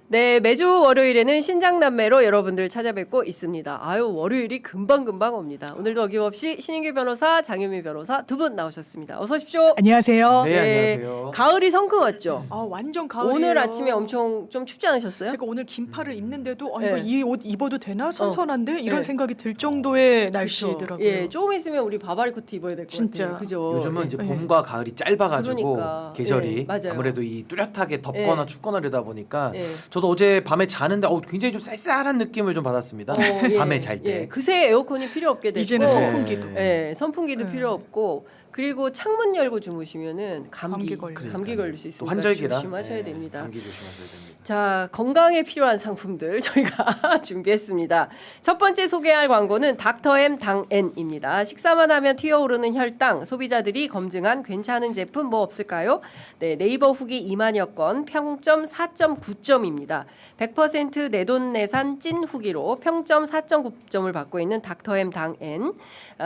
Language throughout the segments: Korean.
네, 매주 월요일에는 신장남매로 여러분들 찾아뵙고 있습니다. 아유, 월요일이 금방금방 옵니다. 오늘도 어김없이 신인규 변호사, 장유미 변호사 두 분 나오셨습니다. 어서 오십시오. 안녕하세요. 네, 안녕하세요. 가을이 성큼 왔죠? 아 완전 가을이에요. 오늘 아침에 엄청 좀 춥지 않으셨어요? 제가 오늘 긴팔을 입는데도 네. 이거 이 옷 입어도 되나 선선한데 이런 네. 생각이 들 정도의 그쵸. 날씨더라고요. 예, 조금 있으면 우리 바바리 코트 입어야 될 것 진짜. 같아요. 그죠? 요즘은 예. 이제 봄과 가을이 짧아가지고 그러니까. 계절이 예, 맞아요. 아무래도 이 뚜렷하게 덥거나 예. 춥거나 이러다 보니까 예. 저도 어제 밤에 자는데 굉장히 좀 쌀쌀한 느낌을 좀 받았습니다. 예. 밤에 잘 때. 예, 그새 에어컨이 필요 없게 됐고 이제는 선풍기도. 예, 선풍기도 네. 필요 없고 그리고 창문 열고 주무시면은 감기 감기 걸릴 수 또 있으니까 한절기라 조심하셔야 예, 됩니다. 감기 조심하셔야 됩니다. 자, 건강에 필요한 상품들 저희가 준비했습니다. 첫 번째 소개할 광고는 닥터엠 당N입니다. 식사만 하면 튀어오르는 혈당, 소비자들이 검증한 괜찮은 제품 뭐 없을까요? 네, 네이버 후기 2만여 건, 평점 4.9점입니다. 100% 내돈내산 찐 후기로 평점 4.9점을 받고 있는 닥터엠 당N.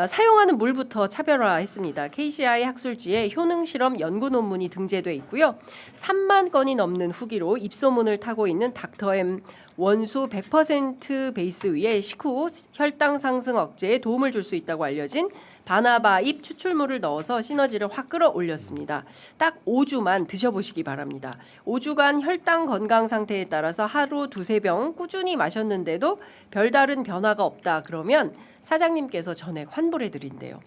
사용하는 물부터 차별화했습니다. KCI 학술지에 효능 실험 연구 논문이 등재돼 있고요. 3만 건이 넘는 후기로 입소문을 타고 있는 닥터엠 원수 100% 베이스 위에 식후 혈당 상승 억제에 도움을 줄 수 있다고 알려진 바나바잎 추출물을 넣어서 시너지를 확 끌어올렸습니다. 딱 5주만 드셔보시기 바랍니다. 5주간 혈당 건강 상태에 따라서 하루 2~3병 꾸준히 마셨는데도 별다른 변화가 없다 그러면 사장님께서 전액 환불해 드린대요.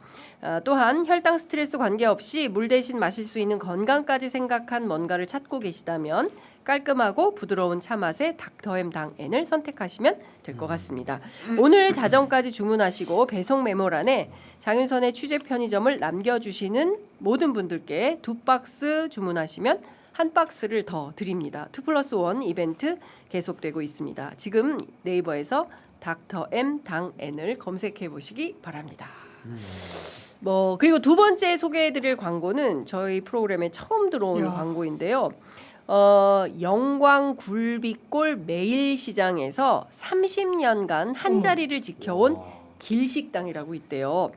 또한 혈당 스트레스 관계없이 물 대신 마실 수 있는 건강까지 생각한 뭔가를 찾고 계시다면 깔끔하고 부드러운 차 맛의 닥터엠 당N을 선택하시면 될 것 같습니다. 오늘 자정까지 주문하시고 배송 메모란에 장윤선의 취재 편의점을 남겨주시는 모든 분들께 2박스 주문하시면 1박스를 더 드립니다. 2+1 이벤트 계속되고 있습니다. 지금 네이버에서 닥터엠 당N을 검색해 보시기 바랍니다. 그리고 두 번째 소개해드릴 광고는 저희 프로그램에 처음 들어온 야. 광고인데요. 영광 굴비골 매일시장에서 30년간 한 자리를 지켜온 길식당이라고 있대요.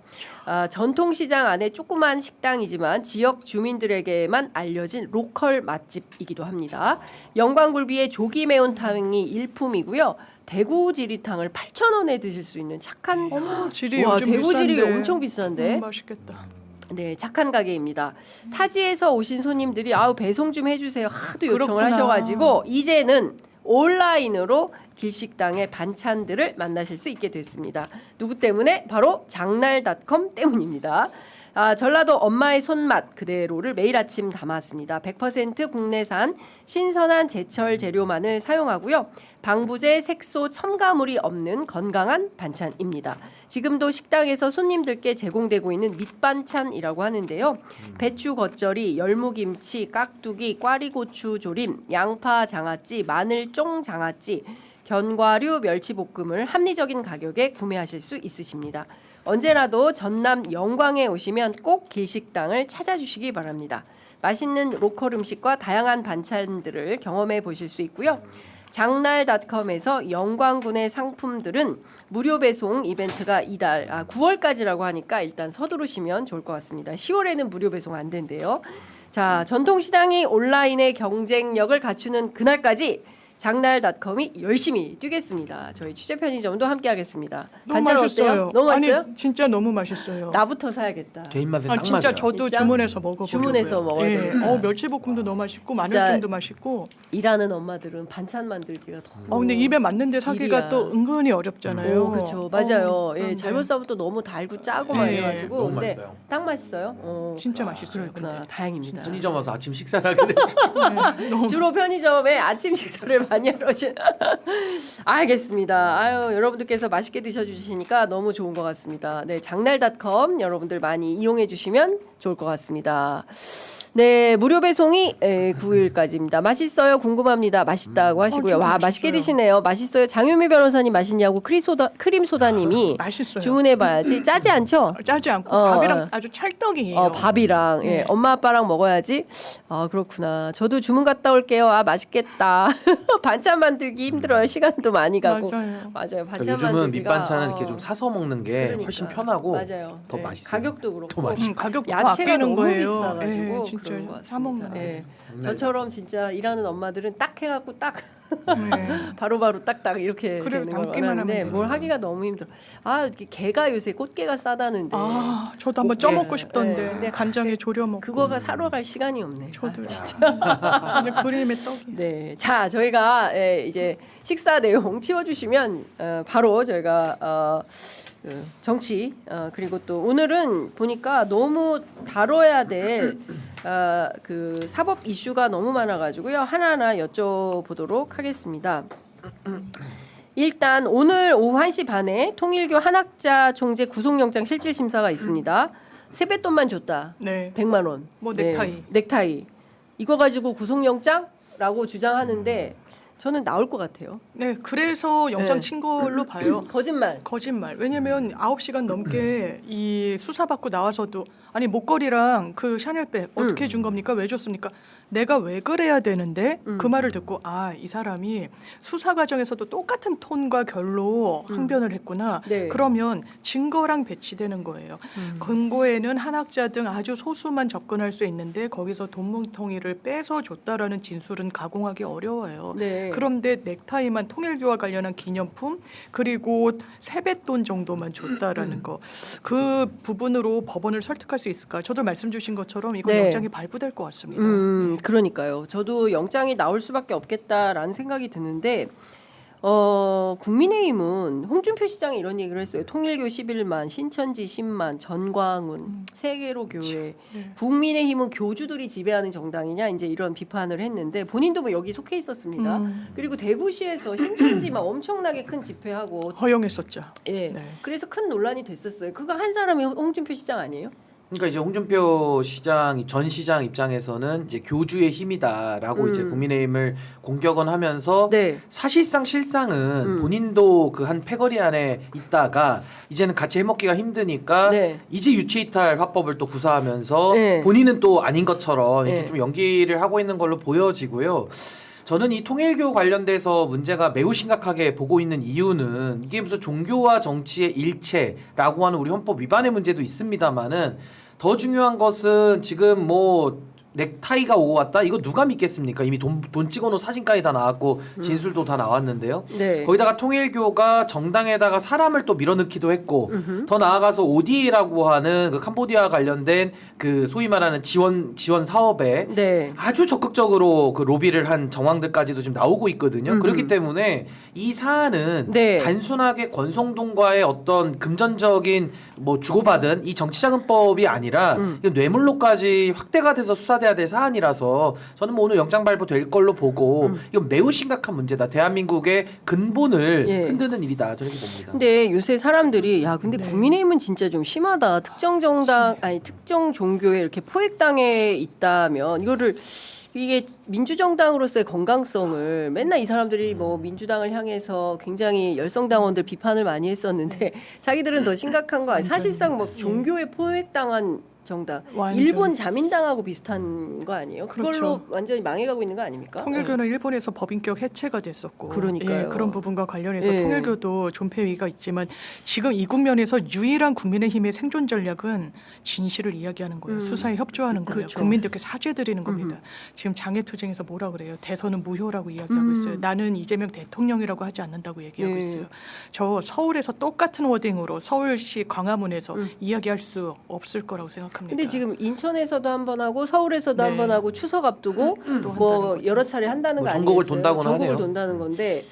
전통시장 안에 조그만 식당이지만 지역 주민들에게만 알려진 로컬 맛집이기도 합니다. 영광굴비의 조기 매운탕이 일품이고요. 대구 지리탕을 8,000원에 드실 수 있는 착한 질이 와, 요즘 대구 지리 비싼데. 엄청 비싼데 맛있겠다. 네, 착한 가게입니다. 타지에서 오신 손님들이 배송 좀 해주세요 하도 요청을 그렇구나. 하셔가지고 이제는 온라인으로 길식당의 반찬들을 만나실 수 있게 됐습니다. 누구 때문에? 바로 장날닷컴 때문입니다. 전라도 엄마의 손맛 그대로를 매일 아침 담았습니다. 100% 국내산 신선한 제철 재료만을 사용하고요. 방부제, 색소, 첨가물이 없는 건강한 반찬입니다. 지금도 식당에서 손님들께 제공되고 있는 밑반찬이라고 하는데요. 배추 겉절이, 열무김치, 깍두기, 꽈리고추 조림, 양파 장아찌, 마늘쫑 장아찌, 견과류, 멸치볶음을 합리적인 가격에 구매하실 수 있으십니다. 언제라도 전남 영광에 오시면 꼭 길식당을 찾아주시기 바랍니다. 맛있는 로컬 음식과 다양한 반찬들을 경험해 보실 수 있고요. 장날닷컴에서 영광군의 상품들은 무료 배송 이벤트가 이달 9월까지라고 하니까 일단 서두르시면 좋을 것 같습니다. 10월에는 무료 배송 안 된대요. 자, 전통시장이 온라인의 경쟁력을 갖추는 그날까지 장날닷컴이 열심히 뛰겠습니다. 저희 취재 편의점도 함께하겠습니다. 너무 반찬 맛있어요. 어때요? 너무 맛있어요? 아니 진짜 너무 맛있어요. 나부터 사야겠다. 개인 맛에 딱 진짜 맞아요. 저도 진짜? 주문해서 먹어보려고요. 주문해서 먹어야 예. 되겠다. 멸치볶음도 너무 맛있고 진짜 마늘찜도 맛있고. 일하는 엄마들은 반찬 만들기가 더. 근데 입에 맞는데 사기가 일이야. 또 은근히 어렵잖아요. 그렇죠. 맞아요. 예, 그런데 잘못 싸면 또 너무 달고 짜고 막 예. 이래가지고. 너무 근데 맛있어요. 딱 맛있어요. 진짜 맛있어요. 그렇구나. 근데. 다행입니다. 편의점 와서 아침 식사를 하게 됐어요. 네, 너무 주로 편의점에 아침 식사를 많이 하시는. 알겠습니다. 아유, 여러분들께서 맛있게 드셔주시니까 너무 좋은 것 같습니다. 네, 장날닷컴 여러분들 많이 이용해 주시면 좋을 것 같습니다. 네, 무료 배송이 9일까지입니다. 맛있어요? 궁금합니다. 맛있다고 하시고요. 좀 와, 맛있어요. 맛있게 드시네요. 맛있어요. 장유미 변호사님 맛있냐고 크림 소다님이 맛있어요. 주문해봐야지. 짜지 않죠? 짜지 않고 어, 밥이랑 아주 찰떡이에요. 밥이랑 네. 엄마 아빠랑 먹어야지. 그렇구나. 저도 주문 갔다 올게요. 맛있겠다. 반찬 만들기 힘들어요. 시간도 많이 가고. 맞아요. 맞아요. 반찬 요즘은 만들기가 밑반찬은 이렇게 좀 사서 먹는 게 그러니까. 훨씬 편하고 맞아요. 더 네. 맛있어요. 가격도 그렇고 더 맛있어요. 가격도 야채가 아끼는 너무 거예요. 비싸가지고 예, 진짜 그런 것 사 먹는 같습니다. 거. 예. 저처럼 진짜 일하는 엄마들은 딱 해갖고 딱 네. 바로바로 딱딱 이렇게 그래도 되는 걸 담기만 하면 원하는데 돼요. 뭘 하기가 너무 힘들어. 아, 이렇게 게가 요새 꽃게가 싸다는데 아, 저도 한번 쪄먹고 네, 싶던데 근데 간장에 졸여 먹고. 그거가 사러 갈 시간이 없네. 저도 아, 진짜. 완전 그림의 떡이. 네, 자 저희가 이제 식사 내용 치워주시면 바로 저희가 그 정치 그리고 또 오늘은 보니까 너무 다뤄야 될 그 사법 이슈가 너무 많아가지고요 하나하나 여쭤보도록 하겠습니다. 일단 오늘 오후 1시 반에 통일교 한학자 총재 구속영장 실질심사가 있습니다. 세뱃돈만 줬다. 네. 100만 원. 뭐 넥타이. 넥타이. 이거 가지고 구속영장라고 주장하는데 저는 나올 것 같아요. 네, 그래서 영장 네. 친 걸로 봐요. 거짓말. 거짓말. 왜냐면 9시간 넘게 이 수사받고 나와서도 아니 목걸이랑 그 샤넬백 어떻게 준 겁니까? 왜 줬습니까? 내가 왜 그래야 되는데 그 말을 듣고 아, 이 사람이 수사 과정에서도 똑같은 톤과 결로 항변을 했구나. 네. 그러면 증거랑 배치되는 거예요. 금고에는 한학자 등 아주 소수만 접근할 수 있는데 거기서 돈뭉텅이를 빼서 줬다라는 진술은 가공하기 어려워요. 네. 그런데 넥타이만 통일교와 관련한 기념품 그리고 세뱃돈 정도만 줬다라는 거 그 부분으로 법원을 설득할 수 있을까? 저도 말씀 주신 것처럼 이건 네. 영장이 발부될 것 같습니다. 그러니까요. 저도 영장이 나올 수밖에 없겠다라는 생각이 드는데 국민의힘은 홍준표 시장이 이런 얘기를 했어요. 통일교 11만, 신천지 10만, 전광훈, 세계로 교회. 네. 국민의힘은 교주들이 지배하는 정당이냐 이제 이런 비판을 했는데 본인도 뭐 여기 속해 있었습니다. 그리고 대구시에서 신천지 막 엄청나게 큰 집회하고 허용했었죠. 예. 네. 그래서 큰 논란이 됐었어요. 그거 한 사람이 홍준표 시장 아니에요? 그러니까 이제 홍준표 시장 전 시장 입장에서는 이제 교주의 힘이다라고 이제 국민의힘을 공격은 하면서 네. 사실상 실상은 본인도 그 한 패거리 안에 있다가 이제는 같이 해먹기가 힘드니까 네. 이제 유체이탈 화법을 또 구사하면서 네. 본인은 또 아닌 것처럼 이렇게 네. 좀 연기를 하고 있는 걸로 보여지고요. 저는 이 통일교 관련돼서 문제가 매우 심각하게 보고 있는 이유는 이게 무슨 종교와 정치의 일체라고 하는 우리 헌법 위반의 문제도 있습니다만은 더 중요한 것은 지금 뭐 넥타이가 오고 왔다 이거 누가 믿겠습니까? 이미 돈 찍어놓은 사진까지 다 나왔고 진술도 다 나왔는데요. 네. 거기다가 통일교가 정당에다가 사람을 또 밀어넣기도 했고 더 나아가서 ODA라고 하는 그 캄보디아와 관련된 그 소위 말하는 지원 사업에 네. 아주 적극적으로 그 로비를 한 정황들까지도 지금 나오고 있거든요. 그렇기 때문에 이 사안은 네. 단순하게 권성동과의 어떤 금전적인 뭐 주고받은 이 정치자금법이 아니라 이거 뇌물로까지 확대가 돼서 수사돼야 될 사안이라서 저는 뭐 오늘 영장 발부될 걸로 보고 이건 매우 심각한 문제다. 대한민국의 근본을 예. 흔드는 일이다. 저렇게 봅니다. 근데 요새 사람들이 야 근데 네. 국민의힘은 진짜 좀 심하다. 특정 정당 아니 특정 종교에 이렇게 포획당해 있다면 이거를 이게 민주정당으로서의 건강성을 맨날 이 사람들이 뭐 민주당을 향해서 굉장히 열성당원들 비판을 많이 했었는데 자기들은 더 심각한 거 아니에요. 사실상 뭐 종교에 포획당한 정당 완전. 일본 자민당하고 비슷한 거 아니에요? 그걸로 그렇죠. 완전히 망해가고 있는 거 아닙니까? 통일교는 일본에서 법인격 해체가 됐었고 그러니까요. 예, 그런 부분과 관련해서 예. 통일교도 존폐위가 있지만 지금 이 국면에서 유일한 국민의힘의 생존 전략은 진실을 이야기하는 거예요. 수사에 협조하는 거예요. 그렇죠. 국민들께 사죄드리는 겁니다. 지금 장애투쟁에서 뭐라 그래요? 대선은 무효라고 이야기하고 있어요. 나는 이재명 대통령이라고 하지 않는다고 얘기하고 예. 있어요. 저 서울에서 똑같은 워딩으로 서울시 광화문에서 이야기할 수 없을 거라고 생각합니다. 근데 지금 인천에서도 한 번 하고 서울에서도 네. 한 번 하고 추석 앞두고 또 뭐 한다는 거죠. 여러 차례 한다는 뭐 거 전국을 아니겠어요? 돈다고는 전국을 하네요. 돈다는 건데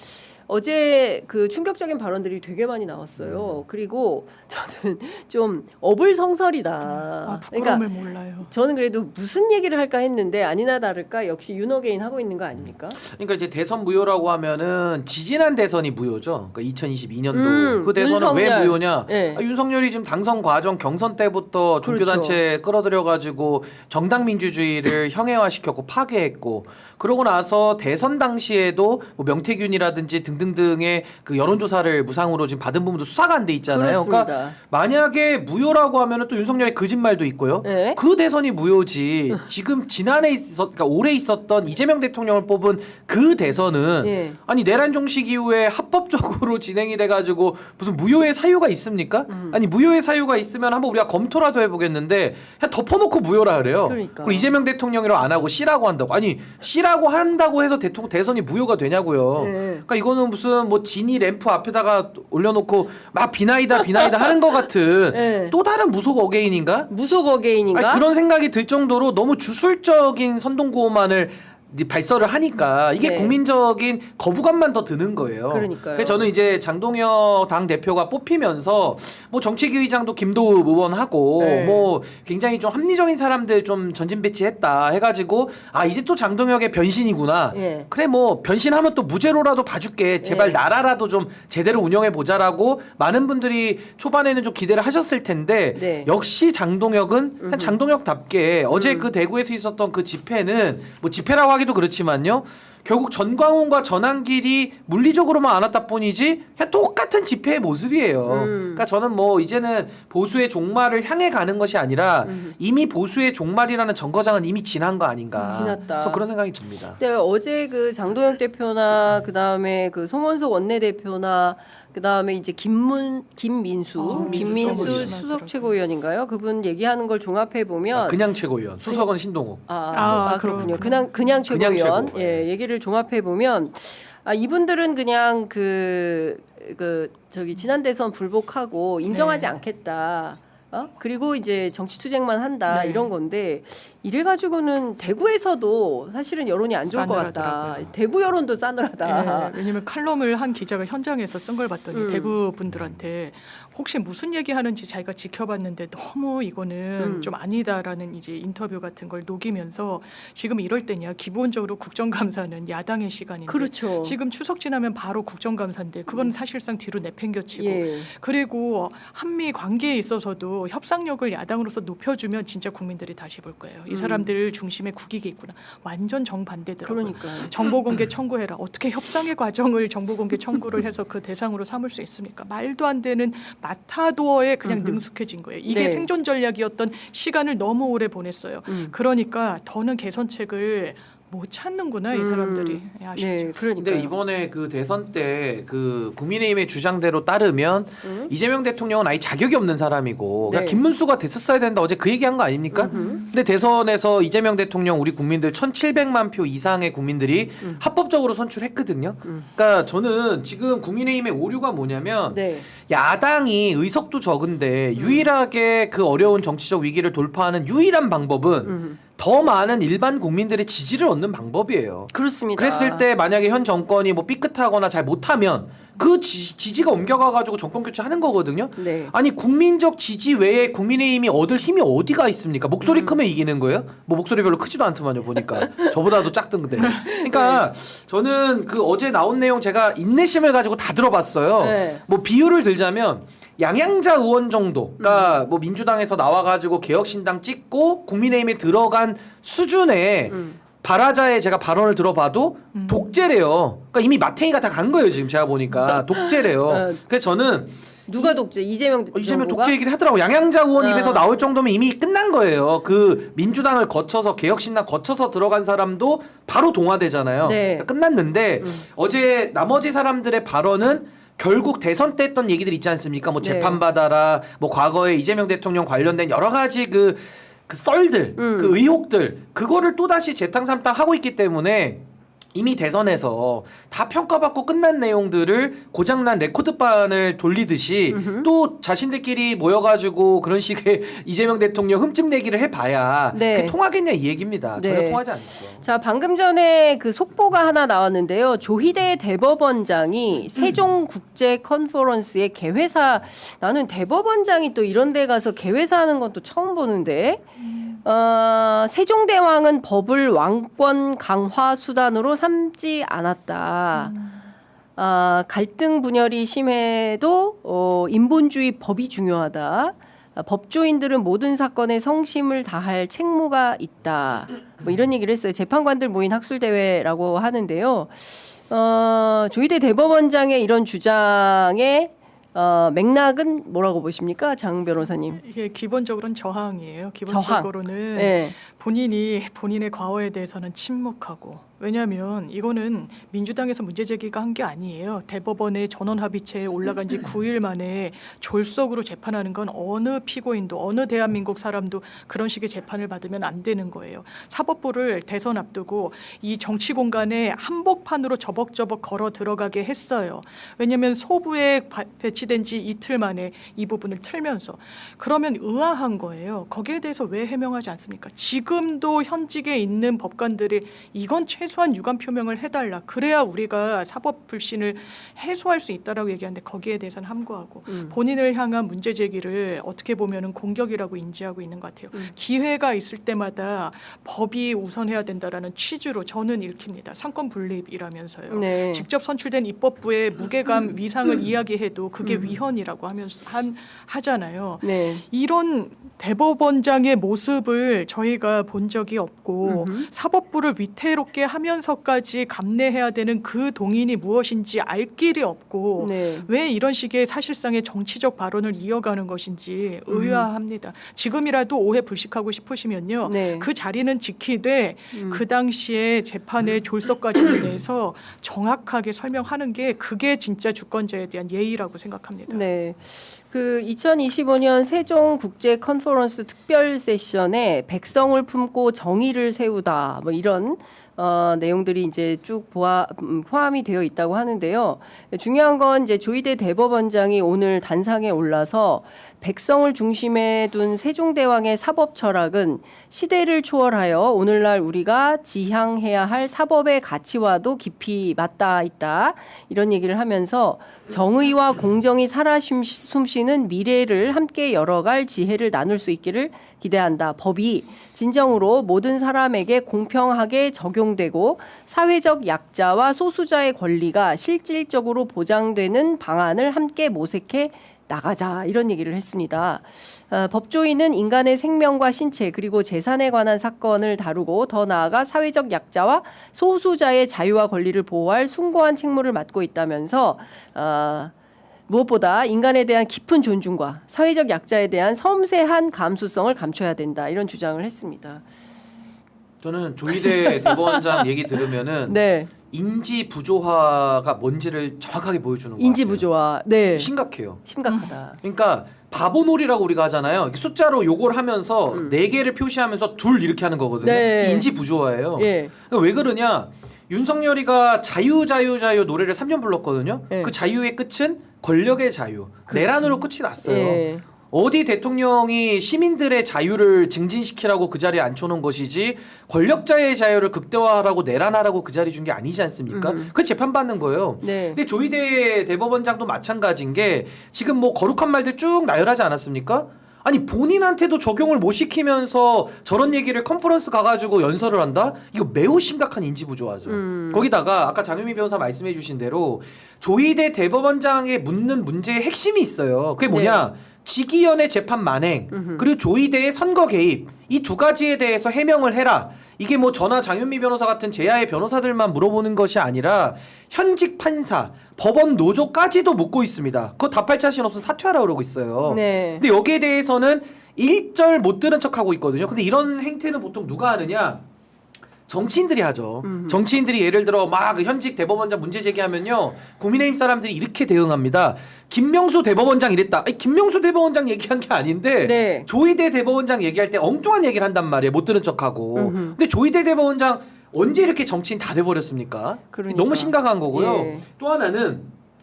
어제 그 충격적인 발언들이 되게 많이 나왔어요. 그리고 저는 좀 어불성설이다. 아, 그러니까 부끄러움을 몰라요. 저는 그래도 무슨 얘기를 할까 했는데 아니나 다를까 역시 윤어게인 하고 있는 거 아닙니까? 그러니까 이제 대선 무효라고 하면은 지지난 대선이 무효죠. 그러니까 2022년도 그 대선은 왜 윤석열. 무효냐? 네. 윤석열이 지금 당선 과정 경선 때부터 종교단체 끌어들여 가지고 정당 민주주의를 형해화시켰고 파괴했고 그러고 나서 대선 당시에도 뭐 명태균이라든지 등등등의 그 여론조사를 무상으로 지금 받은 부분도 수사가 안 돼 있잖아요. 그렇습니다. 그러니까 만약에 무효라고 하면은 또 윤석열의 거짓말도 있고요. 네. 그 대선이 무효지. 지금 그러니까 올해 있었던 이재명 대통령을 뽑은 그 대선은 예. 아니 내란 종식 이후에 합법적으로 진행이 돼가지고 무슨 무효의 사유가 있습니까? 아니 무효의 사유가 있으면 한번 우리가 검토라도 해보겠는데 그냥 덮어놓고 무효라 그래요. 그러니까. 그리고 이재명 대통령이라고 안 하고 C라고 한다고. 아니 C라고 한다고 해서 대선이 무효가 되냐고요. 네. 그러니까 이거는 무슨 뭐 진이 램프 앞에다가 올려놓고 막 비나이다 하는 것 같은 네. 또 다른 무속 어게인인가? 무속 어게인인가? 아니, 그런 생각이 들 정도로 너무 주술적인 선동구호만을 발설을 하니까 이게 네. 국민적인 거부감만 더 드는 거예요. 그러니까요. 그래서 저는 이제 장동혁 당 대표가 뽑히면서 뭐 정책위 의장도 김도읍 의원하고 네. 뭐 굉장히 좀 합리적인 사람들 좀 전진 배치했다 해가지고 아 이제 또 장동혁의 변신이구나. 예. 그래 뭐 변신하면 또 무죄로라도 봐줄게. 제발 네. 나라라도 좀 제대로 운영해 보자라고 많은 분들이 초반에는 좀 기대를 하셨을 텐데 네. 역시 장동혁은 그냥 장동혁답게 어제 그 대구에서 있었던 그 집회는 뭐 집회라고 하기도 그렇지만요. 결국 전광훈과 전한길이 물리적으로만 안 왔다 뿐이지 그냥 똑같은 집회의 모습이에요. 그러니까 저는 뭐 이제는 보수의 종말을 향해 가는 것이 아니라 이미 보수의 종말이라는 정거장은 이미 지난 거 아닌가. 지났다. 저 그런 생각이 듭니다. 네, 어제 그 장동혁 대표나 그 다음에 그 송원석 원내대표나 그 다음에 이제 김민수 민수 수석 최고위원인가요? 그분 얘기하는 걸 종합해 보면 그냥 최고위원 수석은 신동욱. 그렇군요. 그렇군요. 그냥 최고위원 최고. 예, 얘기를 종합해 보면 이분들은 그냥 저기 지난 대선 불복하고 인정하지 네. 않겠다. 그리고 이제 정치 투쟁만 한다 네. 이런 건데 이래 가지고는 대구에서도 사실은 여론이 안 좋을 것 같다. 싸늘하더라고요. 대구 여론도 싸늘하다. 예, 왜냐면 칼럼을 한 기자가 현장에서 쓴 걸 봤더니 대구 분들한테 혹시 무슨 얘기하는지 자기가 지켜봤는데 너무 이거는 좀 아니다라는 이제 인터뷰 같은 걸 녹이면서 지금 이럴 때냐 기본적으로 국정감사는 야당의 시간인데 그렇죠. 지금 추석 지나면 바로 국정감사인데 그건 사실상 뒤로 내팽겨치고 예. 그리고 한미 관계에 있어서도 협상력을 야당으로서 높여주면 진짜 국민들이 다시 볼 거예요. 이 사람들 중심에 국익이 있구나. 완전 정반대더라고요. 그러니까 정보공개 청구해라. 어떻게 협상의 과정을 정보공개 청구를 해서 그 대상으로 삼을 수 있습니까? 말도 안 되는 마타도어에 그냥 능숙해진 거예요. 이게 네. 생존 전략이었던 시간을 너무 오래 보냈어요. 그러니까 더는 개선책을 못 찾는구나 이 사람들이. 아쉽죠. 네, 그러니까 근데 이번에 그 대선 때 그 국민의힘의 주장대로 따르면 이재명 대통령은 아예 자격이 없는 사람이고 그러니까 네. 김문수가 됐었어야 된다 어제 그 얘기한 거 아닙니까? 근데 대선에서 이재명 대통령 우리 국민들 1,700만 표 이상의 국민들이 합법적으로 선출했거든요. 그러니까 저는 지금 국민의힘의 오류가 뭐냐면 네. 야당이 의석도 적은데 유일하게 그 어려운 정치적 위기를 돌파하는 유일한 방법은 더 많은 일반 국민들의 지지를 얻는 방법이에요. 그렇습니다. 그랬을 때 만약에 현 정권이 뭐 삐끗하거나 잘 못하면 그 지지가 옮겨가가지고 정권 교체하는 거거든요. 네. 아니 국민적 지지 외에 국민의힘이 얻을 힘이 어디가 있습니까? 목소리 크면 이기는 거예요? 뭐 목소리 별로 크지도 않더만요 보니까 저보다도 작던데. 그러니까 저는 그 어제 나온 내용 제가 인내심을 가지고 다 들어봤어요. 네. 뭐 비유를 들자면 양양자 의원 정도, 그러니까 뭐 민주당에서 나와가지고 개혁신당 찍고 국민의힘에 들어간 수준의 발화자의 제가 발언을 들어봐도 독재래요. 그러니까 이미 마탱이가 다 간 거예요 지금 제가 보니까 독재래요. 그래서 저는 누가 독재? 이재명 독재 얘기를 하더라고. 양양자 의원 입에서 나올 정도면 이미 끝난 거예요. 그 민주당을 거쳐서 개혁신당 거쳐서 들어간 사람도 바로 동화되잖아요. 네. 그러니까 끝났는데 어제 나머지 사람들의 발언은 결국 대선 때 했던 얘기들 있지 않습니까? 뭐 네. 재판받아라, 뭐 과거에 이재명 대통령 관련된 여러 가지 그 썰들, 그 의혹들 그거를 또다시 재탕삼탕 하고 있기 때문에 이미 대선에서 다 평가받고 끝난 내용들을 고장난 레코드판을 돌리듯이 또 자신들끼리 모여가지고 그런 식의 이재명 대통령 흠집 내기를 해봐야 네. 그게 통하겠냐 이 얘기입니다. 전혀 네. 통하지 않죠. 자, 방금 전에 그 속보가 하나 나왔는데요. 조희대 대법원장이 세종국제 컨퍼런스의 개회사, 나는 대법원장이 또 이런 데 가서 개회사 하는 건 또 처음 보는데, 세종대왕은 법을 왕권 강화 수단으로 삼지 않았다. 갈등 분열이 심해도 인본주의 법이 중요하다. 법조인들은 모든 사건에 성심을 다할 책무가 있다. 뭐 이런 얘기를 했어요. 재판관들 모인 학술대회라고 하는데요. 조희대 대법원장의 이런 주장의 맥락은 뭐라고 보십니까, 장 변호사님? 이게 기본적으로는 저항이에요. 저항. 기본적으로는 네. 본인이 본인의 과오에 대해서는 침묵하고, 왜냐하면 이거는 민주당에서 문제 제기가 한 게 아니에요. 대법원의 전원 합의체에 올라간 지 9일 만에 졸속으로 재판하는 건 어느 피고인도 어느 대한민국 사람도 그런 식의 재판을 받으면 안 되는 거예요. 사법부를 대선 앞두고 이 정치 공간에 한복판으로 저벅저벅 걸어 들어가게 했어요. 왜냐하면 소부에 배치된 지 이틀 만에 이 부분을 틀면서, 그러면 의아한 거예요. 거기에 대해서 왜 해명하지 않습니까? 지금도 현직에 있는 법관들이 이건 최소한 유감 표명을 해달라, 그래야 우리가 사법 불신을 해소할 수 있다라고 얘기하는데 거기에 대해서는 함구하고 본인을 향한 문제 제기를 어떻게 보면은 공격이라고 인지하고 있는 것 같아요. 기회가 있을 때마다 법이 우선해야 된다라는 취지로 저는 읽힙니다. 상권 분립이라면서요. 네. 직접 선출된 입법부의 무게감 위상을 이야기해도 그게 위헌이라고 하면서 하잖아요. 네. 이런 대법원장의 모습을 저희가 본 적이 없고 사법부를 위태롭게 하면서까지 감내해야 되는 그 동인이 무엇인지 알 길이 없고 네. 왜 이런 식의 사실상의 정치적 발언을 이어가는 것인지 의아합니다. 지금이라도 오해 불식하고 싶으시면요. 네. 그 자리는 지키되 그 당시에 재판의 졸속까지에 대해서 정확하게 설명하는 게 그게 진짜 주권자에 대한 예의라고 생각합니다. 네. 그 2025년 세종 국제 컨퍼런스 특별 세션에 백성을 품고 정의를 세우다, 뭐 이런 내용들이 이제 쭉 포함이 되어 있다고 하는데요. 중요한 건 이제 조희대 대법원장이 오늘 단상에 올라서 백성을 중심에 둔 세종대왕의 사법 철학은 시대를 초월하여 오늘날 우리가 지향해야 할 사법의 가치와도 깊이 맞닿아 있다, 이런 얘기를 하면서 정의와 공정이 살아 숨쉬는 미래를 함께 열어갈 지혜를 나눌 수 있기를 기대한다. 법이 진정으로 모든 사람에게 공평하게 적용되고 사회적 약자와 소수자의 권리가 실질적으로 보장되는 방안을 함께 모색해 나가자, 이런 얘기를 했습니다. 법조인은 인간의 생명과 신체 그리고 재산에 관한 사건을 다루고 더 나아가 사회적 약자와 소수자의 자유와 권리를 보호할 숭고한 책무를 맡고 있다면서 무엇보다 인간에 대한 깊은 존중과 사회적 약자에 대한 섬세한 감수성을 감춰야 된다, 이런 주장을 했습니다. 저는 조희대 대법원장 얘기 들으면은 네. 인지 부조화가 뭔지를 정확하게 보여주는 것 인지 같아요. 부조화. 네. 심각해요. 심각하다. 그러니까 바보놀이라고 우리가 하잖아요. 숫자로 요걸 하면서 4개를 표시하면서 둘 이렇게 하는 거거든요. 네. 인지 부조화예요. 예. 그러니까 왜 그러냐? 윤석열이가 자유 노래를 3년 불렀거든요. 네. 그 자유의 끝은 권력의 자유. 내란으로 끝이 났어요. 예. 어디 대통령이 시민들의 자유를 증진시키라고 그 자리에 앉혀놓은 것이지 권력자의 자유를 극대화하라고 내란하라고 그 자리 준 게 아니지 않습니까? 그 재판받는 거예요. 네. 근데 조희대 대법원장도 마찬가지인 게 지금 뭐 거룩한 말들 쭉 나열하지 않았습니까? 아니 본인한테도 적용을 못 시키면서 저런 얘기를 컨퍼런스 가가지고 연설을 한다? 이거 매우 심각한 인지부조화죠. 거기다가 아까 장유미 변호사 말씀해 주신 대로 조희대 대법원장에 묻는 문제의 핵심이 있어요. 그게 뭐냐? 직위원회 재판 만행 그리고 조희대의 선거 개입, 이 두 가지에 대해서 해명을 해라. 이게 뭐 저나 장윤미 변호사 같은 제야의 변호사들만 물어보는 것이 아니라 현직 판사, 법원 노조까지도 묻고 있습니다. 그거 답할 자신 없으면 사퇴하라 그러고 있어요. 네. 근데 여기에 대해서는 일절 못 들은 척하고 있거든요. 근데 이런 행태는 보통 누가 하느냐? 정치인들이 하죠. 정치인들이 예를 들어 막 현직 대법원장 문제 제기하면요, 국민의힘 사람들이 이렇게 대응합니다. 김명수 대법원장 이랬다. 아니, 김명수 대법원장 얘기한 게 아닌데 네. 조희대 대법원장 얘기할 때 엉뚱한 얘기를 한단 말이에요. 못 들은 척하고. 근데 조희대 대법원장 언제 이렇게 정치인 다 돼버렸습니까? 그러니까. 너무 심각한 거고요. 예. 또 하나는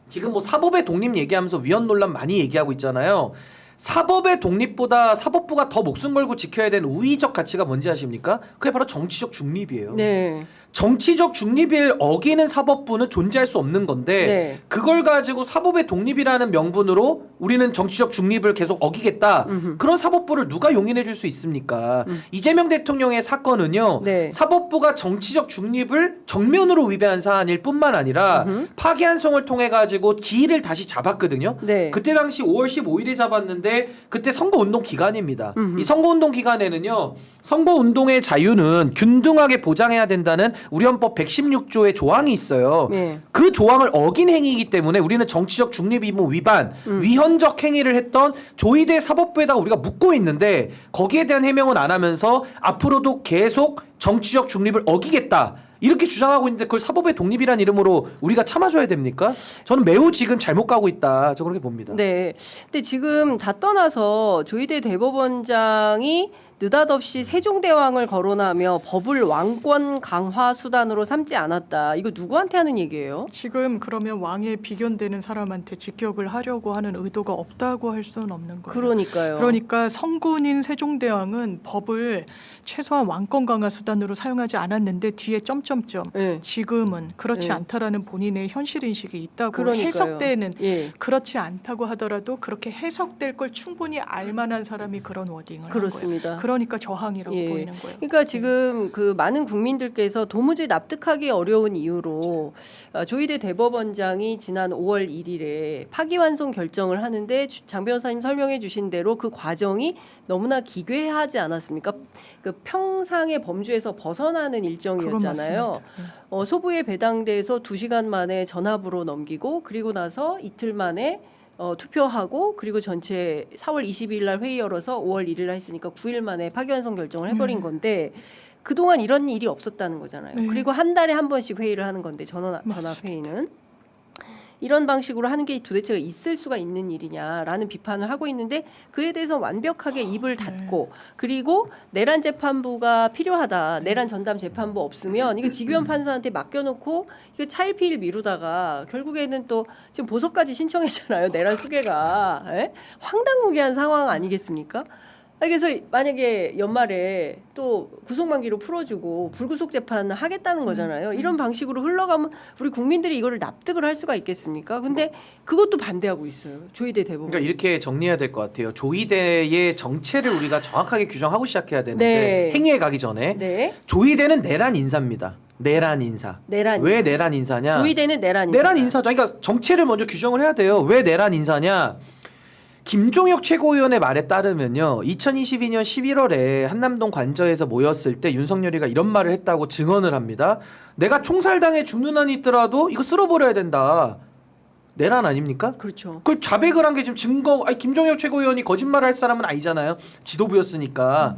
지금 뭐 사법의 독립 얘기하면서 위헌 논란 많이 얘기하고 있잖아요. 사법의 독립보다 사법부가 더 목숨 걸고 지켜야 되는 우위적 가치가 뭔지 아십니까? 그게 바로 정치적 중립이에요. 네. 정치적 중립을 어기는 사법부는 존재할 수 없는 건데 네. 그걸 가지고 사법의 독립이라는 명분으로 우리는 정치적 중립을 계속 어기겠다. 그런 사법부를 누가 용인해 줄 수 있습니까? 이재명 대통령의 사건은요. 네. 사법부가 정치적 중립을 정면으로 위배한 사안일 뿐만 아니라 파기환송을 통해 가지고 기일을 다시 잡았거든요. 네. 그때 당시 5월 15일에 잡았는데 그때 선거운동 기간입니다. 이 선거운동 기간에는요. 선거운동의 자유는 균등하게 보장해야 된다는 우리 헌법 116조의 조항이 있어요. 예. 그 조항을 어긴 행위이기 때문에 우리는 정치적 중립 의무 위반, 위헌적 행위를 했던 조희대 사법부에다가 우리가 묻고 있는데 거기에 대한 해명은 안 하면서 앞으로도 계속 정치적 중립을 어기겠다. 이렇게 주장하고 있는데 그걸 사법의 독립이란 이름으로 우리가 참아줘야 됩니까? 저는 매우 지금 잘못 가고 있다. 저 그렇게 봅니다. 네. 근데 지금 다 떠나서 조희대 대법원장이 느닷없이 세종대왕을 거론하며 법을 왕권 강화 수단으로 삼지 않았다. 이거 누구한테 하는 얘기예요? 지금 그러면 왕에 비견되는 사람한테 직격을 하려고 하는 의도가 없다고 할 수는 없는 거예요. 그러니까요. 그러니까 성군인 세종대왕은 법을 최소한 왕권 강화 수단으로 사용하지 않았는데 뒤에 점점점 네. 지금은 그렇지 네. 않다라는 본인의 현실 인식이 있다고 그러니까요. 해석되는 예. 그렇지 않다고 하더라도 그렇게 해석될 걸 충분히 알만한 사람이 그런 워딩을 한 거예요. 그렇습니다. 그러니까 저항이라고 예. 보이는 거예요. 그러니까 지금 그 많은 국민들께서 도무지 납득하기 어려운 이유로 조희대 대법원장이 지난 5월 1일에 파기환송 결정을 하는데 장 변호사님 설명해 주신 대로 그 과정이 너무나 기괴하지 않았습니까? 그 평상의 범주에서 벗어나는 일정이었잖아요. 소부에 배당돼서 2시간 만에 전압으로 넘기고 그리고 나서 이틀 만에 투표하고 그리고 전체 4월 22일 날 회의 열어서 5월 1일 날 했으니까 9일 만에 파기환송 결정을 해버린 건데 그동안 이런 일이 없었다는 거잖아요. 네. 그리고 한 달에 한 번씩 회의를 하는 건데 전화 회의는 이런 방식으로 하는 게 도대체 있을 수가 있는 일이냐라는 비판을 하고 있는데 그에 대해서 완벽하게 입을 닫고 그리고 내란 재판부가 필요하다. 내란 전담 재판부 없으면 이거 지규현 판사한테 맡겨놓고 이거 차일피일 미루다가 결국에는 또 지금 보석까지 신청했잖아요. 내란 수개가 황당무계한 상황 아니겠습니까? 그래서 만약에 연말에 또 구속만기로 풀어주고 불구속 재판 하겠다는 거잖아요. 이런 방식으로 흘러가면 우리 국민들이 이거를 납득을 할 수가 있겠습니까? 근데 그것도 반대하고 있어요. 조희대 대법원. 그러니까 이렇게 정리해야 될 것 같아요. 조희대의 정체를 우리가 정확하게 규정하고 시작해야 되는데 네. 행위에 가기 전에 네. 조희대는 내란 인사입니다. 내란 인사. 내란. 왜 내란 인사냐? 조희대는 내란 인사. 내란 인사죠. 그러니까 정체를 먼저 규정을 해야 돼요. 왜 내란 인사냐? 김종혁 최고위원의 말에 따르면요. 2022년 11월에 한남동 관저에서 모였을 때 윤석열이가 이런 말을 했다고 증언을 합니다. 내가 총살당해 죽는 한이 있더라도 이거 쓸어버려야 된다. 내란 아닙니까? 그렇죠. 그걸 자백을 한 게 지금 증거. 아니 김종혁 최고위원이 거짓말을 할 사람은 아니잖아요. 지도부였으니까.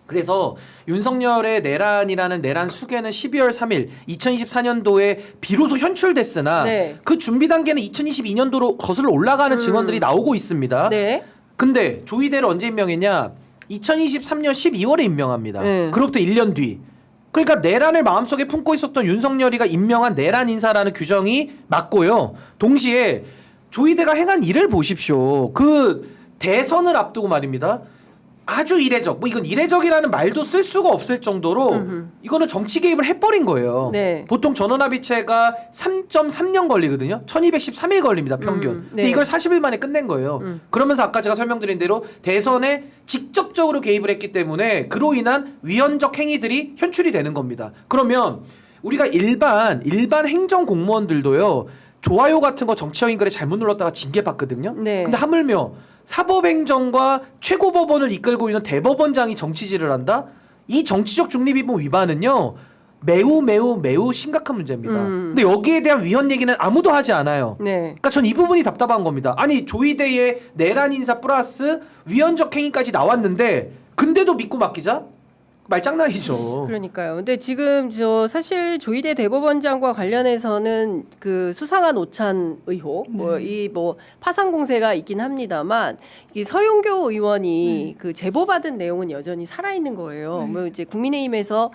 그래서 윤석열의 내란이라는 내란 수개는 12월 3일 2024년도에 비로소 현출됐으나 네. 그 준비 단계는 2022년도로 거슬러 올라가는 증언들이 나오고 있습니다. 네. 근데 조희대를 언제 임명했냐? 2023년 12월에 임명합니다. 네. 그로부터 1년 뒤. 그러니까 내란을 마음속에 품고 있었던 윤석열이가 임명한 내란 인사라는 규정이 맞고요. 동시에 조희대가 행한 일을 보십시오. 그 대선을 앞두고 말입니다. 아주 이례적, 뭐 이건 이례적이라는 말도 쓸 수가 없을 정도로 이거는 정치 개입을 해버린 거예요. 네. 보통 전원합의체가 3.3년 걸리거든요. 1213일 걸립니다, 평균. 네. 근데 이걸 40일 만에 끝낸 거예요. 그러면서 아까 제가 설명드린 대로 대선에 직접적으로 개입을 했기 때문에 그로 인한 위헌적 행위들이 현출이 되는 겁니다. 그러면 우리가 일반 행정 공무원들도요. 좋아요 같은 거 정치적인 글에 잘못 눌렀다가 징계받거든요. 네. 근데 하물며 사법행정과 최고법원을 이끌고 있는 대법원장이 정치질을 한다? 이 정치적 중립의무 위반은요. 매우 심각한 문제입니다. 근데 여기에 대한 위헌 얘기는 아무도 하지 않아요. 네. 그러니까 전 이 부분이 답답한 겁니다. 아니 조희대의 내란 인사 플러스 위헌적 행위까지 나왔는데 근데도 믿고 맡기자? 말장난이죠. 그러니까요. 근데 지금 저 사실 조희대 대법원장과 관련해서는 그 수상한 오찬 의혹, 뭐 파상 공세가 있긴 합니다만 이 서용교 의원이 그 제보받은 내용은 여전히 살아 있는 거예요. 뭐 이제 국민의힘에서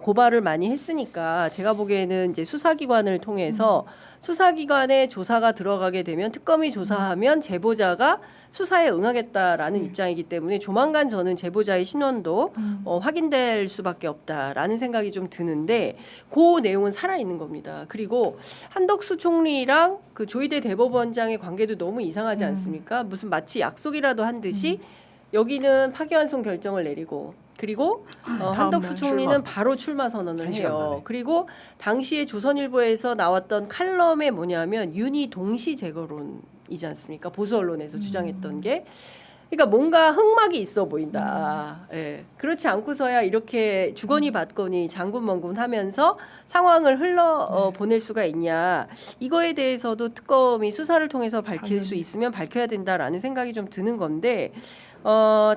고발을 많이 했으니까 제가 보기에는 이제 수사기관을 통해서 수사기관에 조사가 들어가게 되면 특검이 조사하면 제보자가 수사에 응하겠다라는 입장이기 때문에 조만간 저는 제보자의 신원도 확인될 수밖에 없다라는 생각이 좀 드는데 그 내용은 살아 있는 겁니다. 그리고 한덕수 총리랑 그 조희대 대법원장의 관계도 너무 이상하지 않습니까? 무슨 마치 약속이라도 한 듯이 여기는 파기환송 결정을 내리고 그리고 한덕수 총리는 바로 출마 선언을 한 시간 해요. 만에. 그리고 당시에 조선일보에서 나왔던 칼럼에 뭐냐면 윤희 동시 제거론이지 않습니까? 보수 언론에서 주장했던 게 그러니까 뭔가 흑막이 있어 보인다. 예. 그렇지 않고서야 이렇게 주거니 받거니 장군멍군 하면서 상황을 흘러 보낼 수가 있냐. 이거에 대해서도 특검이 수사를 통해서 밝힐 수 있으면 밝혀야 된다라는 생각이 좀 드는 건데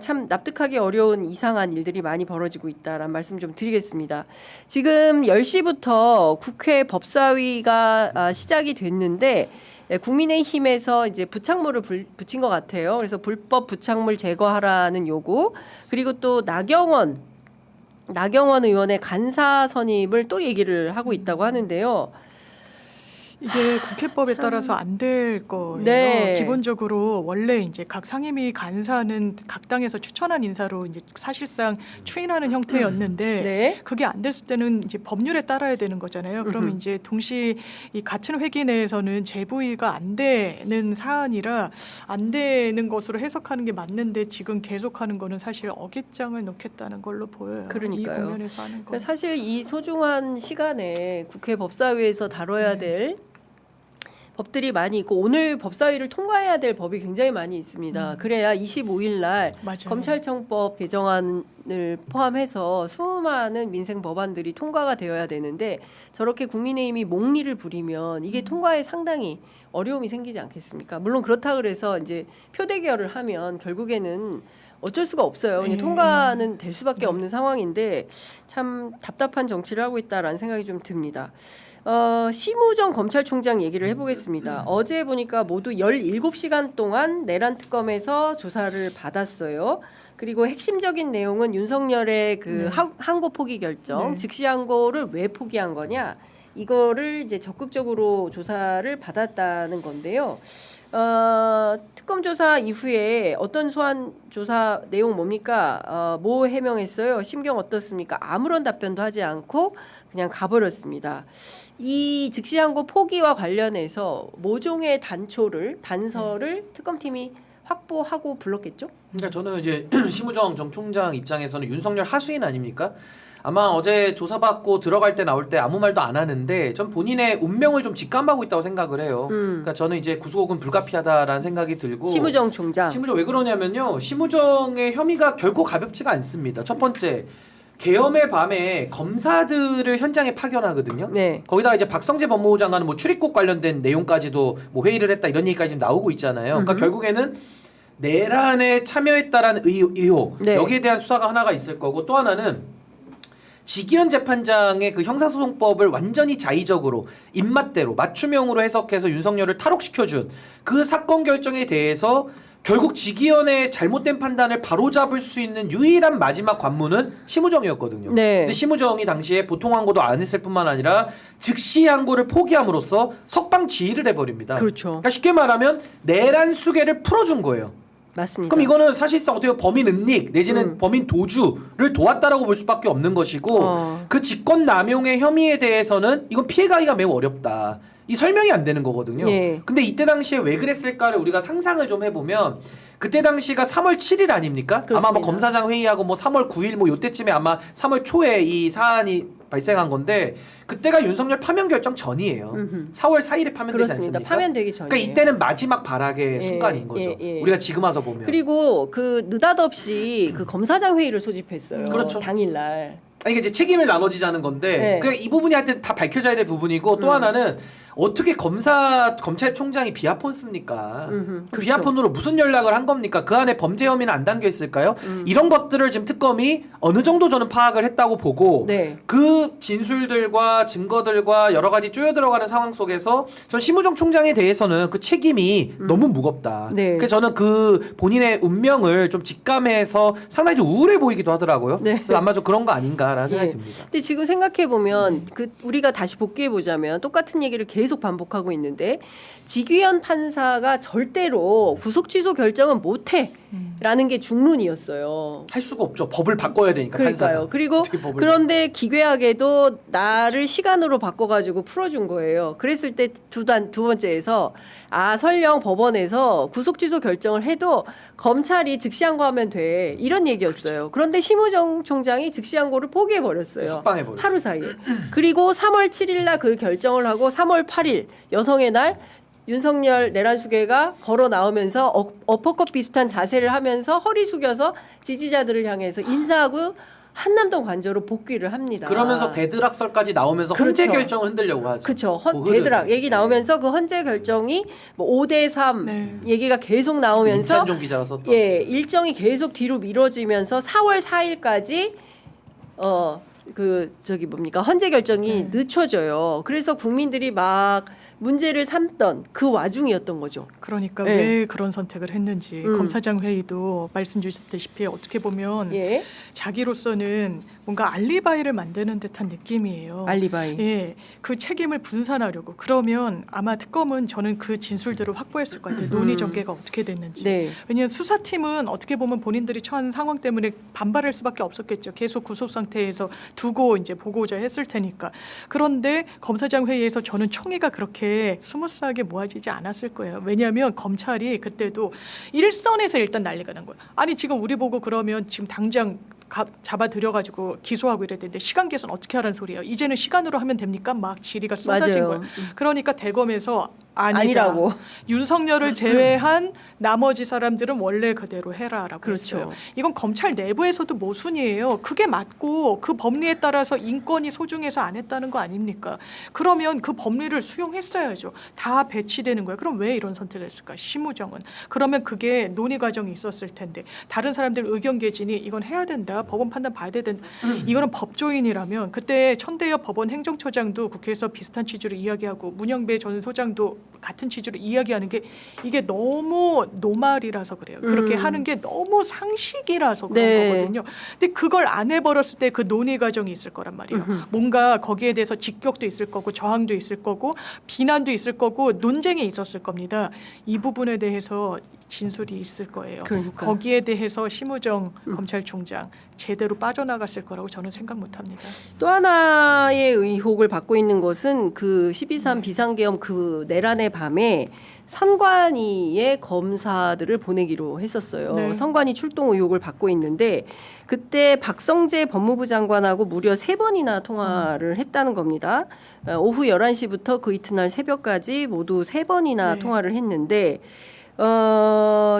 참 납득하기 어려운 이상한 일들이 많이 벌어지고 있다라는 말씀 좀 드리겠습니다. 지금 10시부터 국회 법사위가 시작이 됐는데 국민의힘에서 이제 부착물을 붙인 것 같아요. 그래서 불법 부착물 제거하라는 요구, 그리고 또 나경원 의원의 간사 선임을 또 얘기를 하고 있다고 하는데요. 이게 국회법에 따라서 안 될 거예요. 네. 기본적으로 원래 이제 각 상임위 간사는 각 당에서 추천한 인사로 이제 사실상 추인하는 형태였는데 네. 그게 안 됐을 때는 이제 법률에 따라야 되는 거잖아요. 그러면 이제 동시 이 같은 회기 내에서는 재부의가 안 되는 사안이라 안 되는 것으로 해석하는 게 맞는데 지금 계속하는 거는 사실 어깃장을 놓겠다는 걸로 보여요. 그러니까요. 이 국면에서 하는 거. 사실 이 소중한 시간에 국회 법사위에서 다뤄야 될 법들이 많이 있고 오늘 법사위를 통과해야 될 법이 굉장히 많이 있습니다. 그래야 25일 날 맞아요. 검찰청법 개정안을 포함해서 수많은 민생 법안들이 통과가 되어야 되는데 저렇게 국민의힘이 몽리를 부리면 이게 통과에 상당히 어려움이 생기지 않겠습니까? 물론 그렇다 그래서 이제 표대결을 하면 결국에는 어쩔 수가 없어요. 그냥 통과는 될 수밖에 없는 상황인데 참 답답한 정치를 하고 있다라는 생각이 좀 듭니다. 심우정 검찰총장 얘기를 해보겠습니다. 어제 보니까 모두 17시간 동안 내란 특검에서 조사를 받았어요. 그리고 핵심적인 내용은 윤석열의 그 항고 포기 결정, 즉시 항고를 왜 포기한 거냐, 이거를 이제 적극적으로 조사를 받았다는 건데요. 특검 조사 이후에 어떤 소환 조사 내용 뭡니까? 뭐 해명했어요? 심경 어떻습니까? 아무런 답변도 하지 않고 그냥 가버렸습니다. 이 즉시항고 포기와 관련해서 모종의 단서를 특검팀이 확보하고 불렀겠죠? 그러니까 저는 이제 심우정 전 총장 입장에서는 윤석열 하수인 아닙니까? 아마 어제 조사받고 들어갈 때 나올 때 아무 말도 안 하는데 전 본인의 운명을 좀 직감하고 있다고 생각을 해요. 그러니까 저는 이제 구속은 불가피하다라는 생각이 들고. 심우정 총장. 심우정 왜 그러냐면요. 심우정의 혐의가 결코 가볍지가 않습니다. 첫 번째, 계엄의 밤에 검사들을 현장에 파견하거든요. 네. 거기다가 이제 박성재 법무부 장관은 뭐 출입국 관련된 내용까지도 뭐 회의를 했다 이런 얘기까지 지금 나오고 있잖아요. 그러니까 결국에는 내란에 참여했다라는 의혹, 네. 여기에 대한 수사가 하나가 있을 거고, 또 하나는 지기현 재판장의 그 형사소송법을 완전히 자의적으로 입맛대로 맞춤형으로 해석해서 윤석열을 탈옥시켜준 그 사건 결정에 대해서 결국 지기현의 잘못된 판단을 바로잡을 수 있는 유일한 마지막 관문은 심우정이었거든요. 네. 근데 심우정이 당시에 보통 항고도 안 했을 뿐만 아니라 즉시 항고를 포기함으로써 석방 지휘를 해버립니다. 그렇죠. 그러니까 쉽게 말하면 내란 수계를 풀어준 거예요. 맞습니다. 그럼 이거는 사실상 어떻게 보면 범인 은닉 내지는 범인 도주를 도왔다라고 볼 수밖에 없는 것이고 그 직권 남용의 혐의에 대해서는 이건 피해가기가 매우 어렵다. 이 설명이 안 되는 거거든요. 예. 근데 이때 당시에 왜 그랬을까를 우리가 상상을 좀 해보면 그때 당시가 3월 7일 아닙니까? 그렇습니다. 아마 뭐 검사장 회의하고 뭐 3월 9일 뭐 요때쯤에 아마 3월 초에 이 사안이 발생한 건데 그때가 윤석열 파면 결정 전이에요. 4월 4일에 파면되지 그렇습니다. 않습니까? 파면되기 전이에요. 그러니까 이때는 마지막 발악의 예, 순간인 거죠. 예. 우리가 지금 와서 보면. 그리고 그 느닷없이 그 검사장 회의를 소집했어요. 그렇죠. 당일날. 아니 이게 이제 책임을 나눠지자는 건데 네. 그냥 이 부분이 하여튼 다 밝혀져야 될 부분이고 또 하나는 어떻게 검찰총장이 비아폰 씁니까? 그 그렇죠. 비아폰으로 무슨 연락을 한 겁니까? 그 안에 범죄 혐의는 안 담겨 있을까요? 이런 것들을 지금 특검이 어느 정도 저는 파악을 했다고 보고 네. 그 진술들과 증거들과 여러 가지 쪼여 들어가는 상황 속에서 전 심우정 총장에 대해서는 그 책임이 너무 무겁다. 네. 그래서 저는 그 본인의 운명을 좀 직감해서 상당히 좀 우울해 보이기도 하더라고요. 네. 그래서 아마 좀 그런 거 아닌가라는 생각이 예. 듭니다. 근데 지금 생각해 보면 그 우리가 다시 복귀해 보자면 똑같은 얘기를 계속 반복하고 있는데 지귀현 판사가 절대로 구속 취소 결정은 못해라는 게 중론이었어요. 할 수가 없죠. 법을 바꿔야 되니까 그러니까요. 판사가. 그리고 어떻게 법을 그런데 기괴하게도 나를 시간으로 바꿔가지고 풀어준 거예요. 그랬을 때 두 번째에서 설령 법원에서 구속 취소 결정을 해도 검찰이 즉시항고하면 돼 이런 얘기였어요. 그런데 심우정 총장이 즉시항고를 포기해 버렸어요. 석방해버렸죠. 하루 사이에. 그리고 3월 7일 날 그 결정을 하고 3월 8일 여성의 날 윤석열 내란수계가 걸어 나오면서 어퍼컷 비슷한 자세를 하면서 허리 숙여서 지지자들을 향해서 인사하고 한남동 관저로 복귀를 합니다. 그러면서 대드락설까지 나오면서 그렇죠. 헌재 결정을 흔들려고 하죠. 그렇죠. 그 대드락 흐름이. 얘기 나오면서 그 헌재 결정이 뭐 5대3 네. 얘기가 계속 나오면서 임찬종 기자가 썼던. 예, 일정이 계속 뒤로 미뤄지면서 4월 4일까지 그 저기 뭡니까 헌재 결정이 늦춰져요. 그래서 국민들이 막 문제를 삼던 그 와중이었던 거죠. 그러니까 네. 왜 그런 선택을 했는지 검사장 회의도 말씀 주셨다시피 어떻게 보면 예, 자기로서는 뭔가 알리바이를 만드는 듯한 느낌이에요. 알리바이. 예, 그 책임을 분산하려고. 그러면 아마 특검은 저는 그 진술들을 확보했을 것 같아요. 논의 전개가 어떻게 됐는지. 네. 왜냐하면 수사팀은 어떻게 보면 본인들이 처한 상황 때문에 반발할 수밖에 없었겠죠. 계속 구속 상태에서 두고 이제 보고자 했을 테니까. 그런데 검사장 회의에서 저는 총의가 그렇게 스무스하게 모아지지 않았을 거예요. 왜냐하면 검찰이 그때도 일선에서 일단 난리가 난 거예요. 아니 지금 우리 보고 그러면 지금 당장 잡아들여가지고 기소하고 이랬는데 시간 계산 어떻게 하라는 소리예요. 이제는 시간으로 하면 됩니까? 막 질의가 쏟아진 맞아요. 거예요. 그러니까 대검에서 아니다. 아니라고. 윤석열을 제외한 나머지 사람들은 원래 그대로 해라라고 그렇죠. 했어요. 이건 검찰 내부에서도 모순이에요. 그게 맞고 그 법리에 따라서 인권이 소중해서 안 했다는 거 아닙니까? 그러면 그 법리를 수용했어야죠. 다 배치되는 거예요. 그럼 왜 이런 선택을 했을까? 심우정은. 그러면 그게 논의 과정이 있었을 텐데 다른 사람들 의견 개진이 이건 해야 된다. 법원 판단 봐야 된다. 이거는 법조인이라면 그때 천대엽 법원 행정처장도 국회에서 비슷한 취지로 이야기하고 문영배 전 소장도 같은 취지로 이야기하는 게 이게 너무 노말이라서 그래요. 그렇게 하는 게 너무 상식이라서 그런 네. 거거든요. 근데 그걸 안 해버렸을 때 그 논의 과정이 있을 거란 말이에요. 뭔가 거기에 대해서 직격도 있을 거고 저항도 있을 거고 비난도 있을 거고 논쟁이 있었을 겁니다. 이 부분에 대해서 진술이 있을 거예요. 그러니까요. 거기에 대해서 심우정 검찰총장 제대로 빠져나갔을 거라고 저는 생각 못합니다. 또 하나의 의혹을 받고 있는 것은 그 12.3 비상계엄 그 내란의 밤에 선관위의 검사들을 보내기로 했었어요. 네. 선관위 출동 의혹을 받고 있는데 그때 박성재 법무부 장관하고 무려 3번이나 통화를 했다는 겁니다. 오후 11시부터 그 이튿날 새벽까지 모두 3번이나 네. 통화를 했는데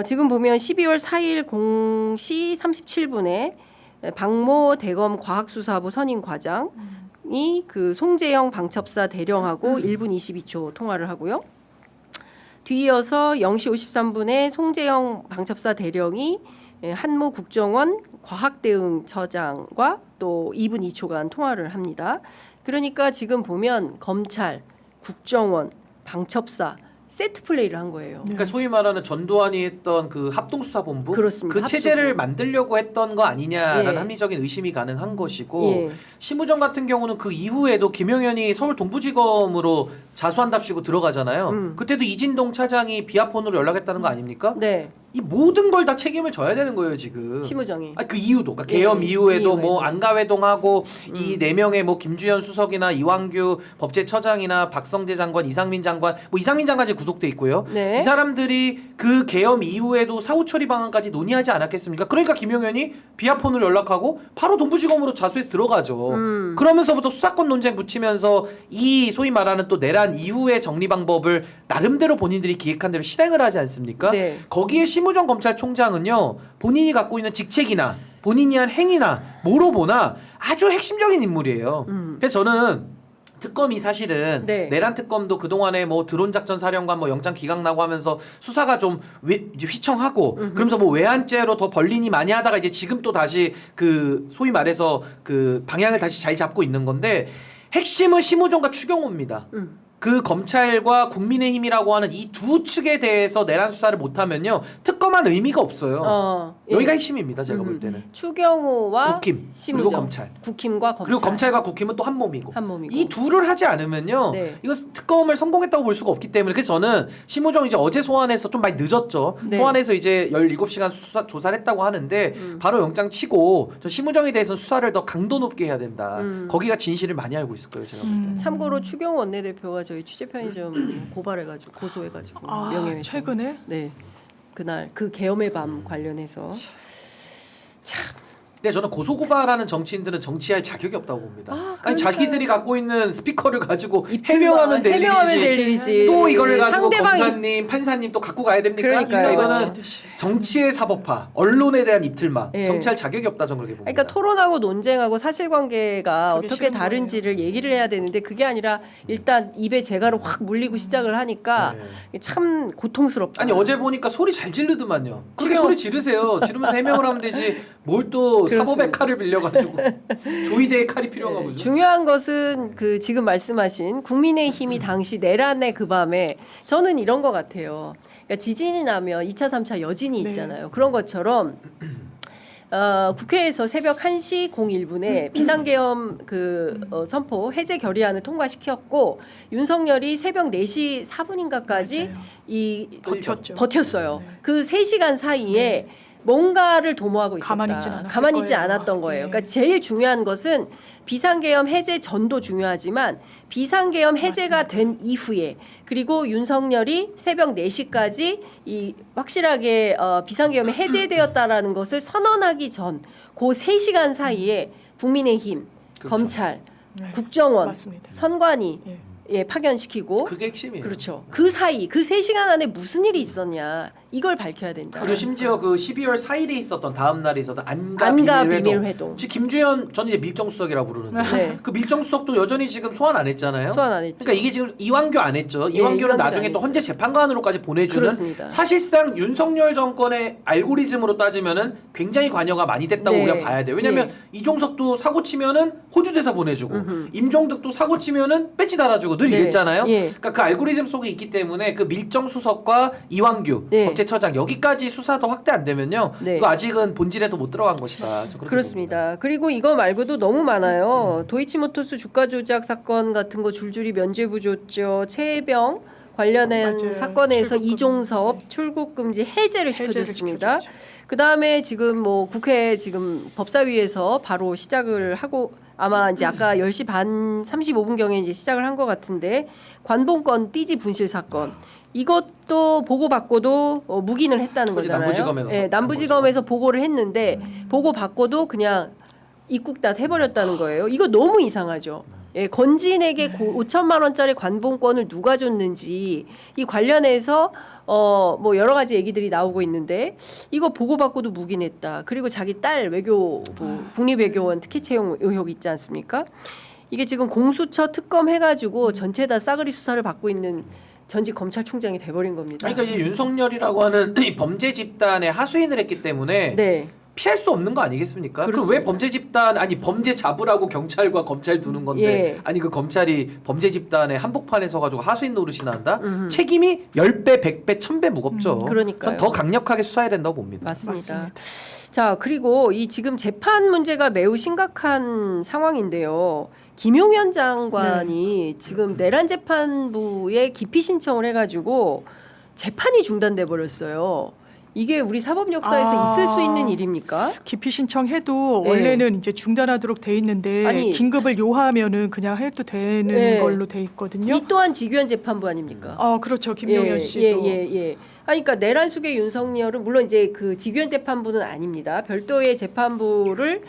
지금 보면 12월 4일 0시 37분에 박모 대검 과학수사부 선임 과장이 그 송재영 방첩사 대령하고 1분 22초 통화를 하고요. 뒤이어서 0시 53분에 송재영 방첩사 대령이 한모 국정원 과학대응처장과 또 2분 2초간 통화를 합니다. 그러니까 지금 보면 검찰, 국정원, 방첩사 세트 플레이를 한 거예요. 그러니까 소위 말하는 전두환이 했던 그 합동수사본부 그렇습니다. 그 체제를 합수본. 만들려고 했던 거 아니냐라는 예. 합리적인 의심이 가능한 것이고 예. 심우정 같은 경우는 그 이후에도 김용현이 서울 동부지검으로 자수한답시고 들어가잖아요. 그때도 이진동 차장이 비아폰으로 연락했다는 거 아닙니까? 네, 이 모든 걸 다 책임을 져야 되는 거예요 지금. 심우정이. 그 이유도, 그러니까 계엄 예, 이후에도 그 뭐 이후에도. 안가회동하고 이 4명의 뭐 김주현 수석이나 이완규 법제처장이나 박성재 장관, 이상민 장관, 뭐 이상민 장관이 구속돼 있고요. 네. 이 사람들이 그 계엄 이후에도 사후 처리 방안까지 논의하지 않았겠습니까? 그러니까 김용현이 비아폰으로 연락하고 바로 동부지검으로 자수해서 들어가죠. 그러면서부터 수사권 논쟁 붙이면서 이 소위 말하는 또 내란 이후의 정리 방법을 나름대로 본인들이 기획한 대로 실행을 하지 않습니까? 네. 거기에 심우정 검찰총장은요 본인이 갖고 있는 직책이나 본인이 한 행위나 뭐로 보나 아주 핵심적인 인물이에요. 그래서 저는 특검이 사실은 네. 내란 특검도 그동안에 뭐 드론 작전 사령관 뭐 영장 기각 나고 하면서 수사가 좀 이제 휘청하고 그러면서 뭐 외환죄로 더 벌리니 많이 하다가 이제 지금 또 다시 그 소위 말해서 그 방향을 다시 잘 잡고 있는 건데 핵심은 심우정과 추경호입니다. 그 검찰과 국민의힘이라고 하는 이 두 측에 대해서 내란 수사를 못하면요 특검한 의미가 없어요. 예. 여기가 핵심입니다. 제가 볼 때는 추경호와 국힘 심우정. 그리고 검찰 국힘과 검찰. 그리고 검찰과 국힘은 또 한 몸이고 한 몸이고. 이 둘을 하지 않으면요 네. 이거 특검을 성공했다고 볼 수가 없기 때문에 그래서 저는 심우정 이제 어제 소환해서 좀 많이 늦었죠. 네. 소환해서 이제 17시간 수사 조사를 했다고 하는데 바로 영장 치고 저 심우정에 대해서는 수사를 더 강도 높게 해야 된다. 거기가 진실을 많이 알고 있을 거예요. 제가 볼 때. 참고로 추경호 원내대표가 저희 취재 편의점 고발해가지고 고소해가지고 명예훼손. 최근에 네, 그날 그 계엄의 밤 관련해서 참 근데 저는 고소고발하는 정치인들은 정치할 자격이 없다고 봅니다. 아니 그러니까요. 자기들이 갖고 있는 스피커를 가지고 입틀만 해명하면 될 해명하면 될 일이지. 일이지. 또 이거를 가지고 상대방이- 검사님, 판사님 또 갖고 가야 됩니까? 그러니까요. 이거는 정치의 사법화, 언론에 대한 입틀마, 예. 정치할 자격이 없다 저는 그렇게 봅니다. 그러니까 토론하고 논쟁하고 사실관계가 그게 어떻게 싫은 다른지를 얘기를 해야 되는데 그게 아니라 일단 입에 재갈을 확 물리고 시작을 하니까 참 고통스럽다. 아니 어제 보니까 소리 잘 지르더만요. 그렇게 지금- 소리 지르세요. 지르면서 해명을 하면 되지. 뭘 또 사법의 칼을 빌려가지고 조이대의 칼이 필요한가 보죠. 중요한 것은 그 지금 말씀하신 국민의힘이 당시 내란의 그 밤에 저는 이런 것 같아요. 그러니까 지진이 나면 2차, 3차 여진이 네. 있잖아요. 그런 것처럼 국회에서 새벽 1시 01분에 비상계엄 선포 해제 결의안을 통과시켰고 윤석열이 새벽 4시 4분인가까지 맞아요. 이 버텼죠. 버텼어요. 네. 그 3시간 사이에 뭔가를 도모하고 있었다. 가만히 있진 않았을 가만히 있지 거예요. 않았던 거예요. 네. 그러니까 제일 중요한 것은 비상계엄 해제 전도 중요하지만 비상계엄 해제가 된 이후에 그리고 윤석열이 새벽 4시까지 이 확실하게 비상계엄이 해제되었다라는 것을 선언하기 전 그 3시간 사이에 국민의힘, 그렇죠. 검찰, 네. 국정원, 맞습니다. 선관위 예. 파견시키고 그게 핵심이에요. 그렇죠. 그 사이 그 3시간 안에 무슨 일이 있었냐 이걸 밝혀야 된다. 그리고 심지어 그 12월 4일에 있었던 다음 날에 있었던 안가 안가 비밀 비밀 회동. 회동. 지금 김주현 전 이제 밀정수석이라고 부르는데 네. 그 밀정수석도 여전히 지금 소환 안 했잖아요. 소환 안 했죠. 그러니까 이게 지금 이완규 안 했죠. 예, 이완규는 이완규는 나중에 안 또 했어요. 헌재 재판관으로까지 보내주는 그렇습니다. 사실상 윤석열 정권의 알고리즘으로 따지면은 굉장히 관여가 많이 됐다고 네. 우리가 봐야 돼요. 왜냐하면 이종석도 사고 치면은 호주 대사 보내주고 임종득도 사고 치면은 배지 달아주고 늘 네. 이랬잖아요. 예. 그러니까 그 알고리즘 속에 있기 때문에 그 밀정수석과 이완규 네. 법제처장 여기까지 수사도 확대 안 되면요. 네. 이거 아직은 본질에도 못 들어간 것이다. 저 그렇게 봅니다. 그렇습니다. 그리고 이거 말고도 너무 많아요. 도이치모터스 주가 조작 사건 같은 거 줄줄이 면죄부 줬죠. 최혜병 관련된 맞아요. 사건에서 출국 금지. 이종섭 출국 금지 해제를 해제를 시켜줬습니다. 시켜줬죠. 그 다음에 지금 뭐 국회 지금 법사위에서 바로 시작을 하고 아마 이제 아까 10시 반 35분 경에 이제 시작을 한 것 같은데 관봉권 띠지 분실 사건. 이것도 보고받고도 묵인을 했다는 그렇지, 거잖아요. 남부지검에서 네, 남부지검에서 보고를 했는데 보고받고도 그냥 입국다 해버렸다는 거예요. 이거 너무 이상하죠. 예, 건진에게 5천만 원짜리 관봉권을 누가 줬는지 이 관련해서 뭐 여러 가지 얘기들이 나오고 있는데 이거 보고받고도 묵인했다. 그리고 자기 딸 외교부 국립외교원 특혜 채용 의혹 있지 않습니까? 이게 지금 공수처 특검 해가지고 전체 다 싸그리 수사를 받고 있는 전직 검찰총장이 돼버린 겁니다. 그러니까 이제 윤석열이라고 하는 이 범죄 집단에 하수인을 했기 때문에 네. 피할 수 없는 거 아니겠습니까? 그 그렇습니다. 왜 범죄 집단 아니 범죄 잡으라고 경찰과 검찰 두는 건데 예. 아니 그 검찰이 범죄 집단의 한복판에 서가지고 하수인 노릇이나 한다? 책임이 10배, 100배, 1000배 무겁죠. 그러니까요. 전더 강력하게 수사해야 된다고 봅니다. 맞습니다. 자, 그리고 이 지금 재판 문제가 매우 심각한 상황인데요. 김용현 장관이 지금 내란 재판부에 기피 신청을 해가지고 재판이 중단돼 버렸어요. 이게 우리 사법 역사에서 있을 수 있는 일입니까? 기피 신청해도 네. 원래는 이제 중단하도록 돼 있는데 아니, 긴급을 요하면은 그냥 해도 되는 네. 걸로 돼 있거든요. 이 또한 직위원 재판부 아닙니까? 그렇죠. 김용현 씨도. 예. 그러니까 내란 속의 윤석열은 물론 이제 그 직위원 재판부는 아닙니다. 별도의 재판부를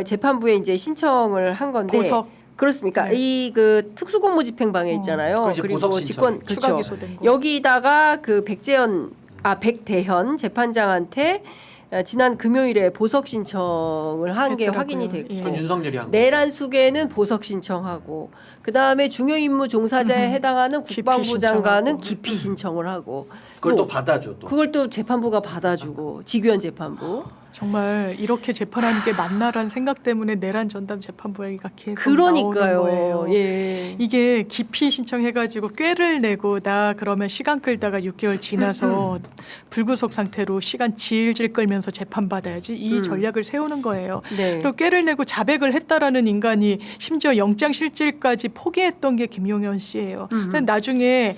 재판부에 이제 신청을 한 건데 고석. 그렇습니까? 네. 이 그 특수공무집행방해 있잖아요. 그리고 이제 보석 직권 신청. 추가 그렇죠. 기소된 거. 여기다가 그 백대현 재판장한테 지난 금요일에 보석 신청을 한 게 했더라고요. 확인이 됐고 예. 그건 윤석열이 한 거. 내란 숙에는 보석 신청하고 그 다음에 중요 임무 종사자에 해당하는 기피 국방부 장관은 신청하고. 기피 신청을 하고 그걸 또 또 받아줘 또. 그걸 또 재판부가 받아주고 직위원 재판부 정말 이렇게 재판하는 게 맞나라는 생각 때문에 내란 전담 재판부 얘기가 계속 나오는 그러니까요. 거예요. 예. 이게 기피 신청해가지고 꾀를 내고 나 그러면 시간 끌다가 6개월 지나서 불구속 상태로 시간 질질 끌면서 재판 받아야지 이 전략을 세우는 거예요. 네. 그리고 꾀를 내고 자백을 했다라는 인간이 심지어 영장 실질까지 포기했던 게 김용현 씨예요. 근데 나중에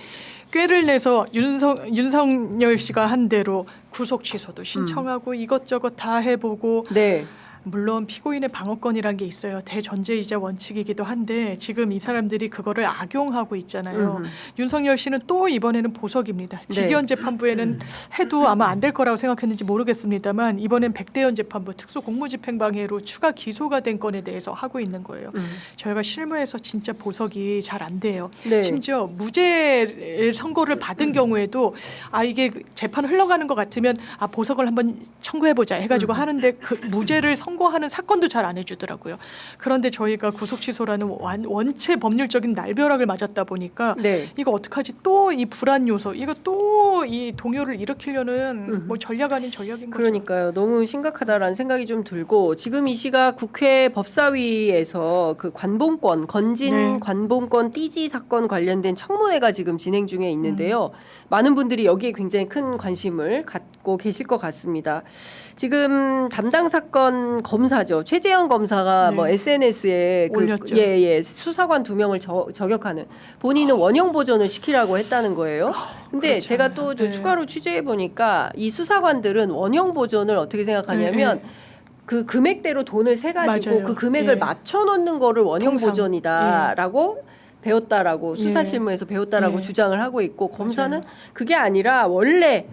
꾀를 내서 윤석열 씨가 한 대로 구속 취소도 신청하고 이것저것 다 해보고 네. 물론 피고인의 방어권이란 게 있어요. 대전제이자 원칙이기도 한데 지금 이 사람들이 그거를 악용하고 있잖아요. 윤석열 씨는 또 이번에는 보석입니다. 직위원 재판부에는 해도 아마 안 될 거라고 생각했는지 모르겠습니다만 이번엔 백대현 재판부 특수공무집행방해로 추가 기소가 된 건에 대해서 하고 있는 거예요. 저희가 실무에서 진짜 보석이 잘 안 돼요. 네. 심지어 무죄 선고를 받은 경우에도 이게 재판 흘러가는 것 같으면 보석을 한번 청구해보자 해가지고 하는데 그 무죄를 선고하는 사건도 잘 안 해주더라고요. 그런데 저희가 구속 취소라는 원체 법률적인 날벼락을 맞았다 보니까 네. 이거 어떡하지? 또 이 불안 요소, 이거 또 이 동요를 일으키려는 뭐 전략 아닌 전략인 거죠. 그러니까요. 너무 심각하다라는 생각이 좀 들고 지금 이 시각 국회 법사위에서 그 관봉권 건진 네. 관봉권 띠지 사건 관련된 청문회가 지금 진행 중에 있는데요. 많은 분들이 여기에 굉장히 큰 관심을 갖고 계실 것 같습니다. 지금 담당 사건 검사죠. 최재형 검사가 네. 뭐 SNS에 올렸죠. 수사관 2명을 저격하는 본인은 원형 보존을 시키라고 했다는 거예요. 근데 그렇지 제가 않아요. 또 좀 네. 추가로 취재해 보니까 이 수사관들은 원형 보존을 어떻게 생각하냐면 그 금액대로 돈을 세 가지고 맞아요. 그 금액을 예. 맞춰 놓는 거를 원형 통상. 보존이다라고 배웠다라고 수사실무에서 배웠다라고 예. 주장을 하고 있고 검사는 맞아요. 그게 아니라 원래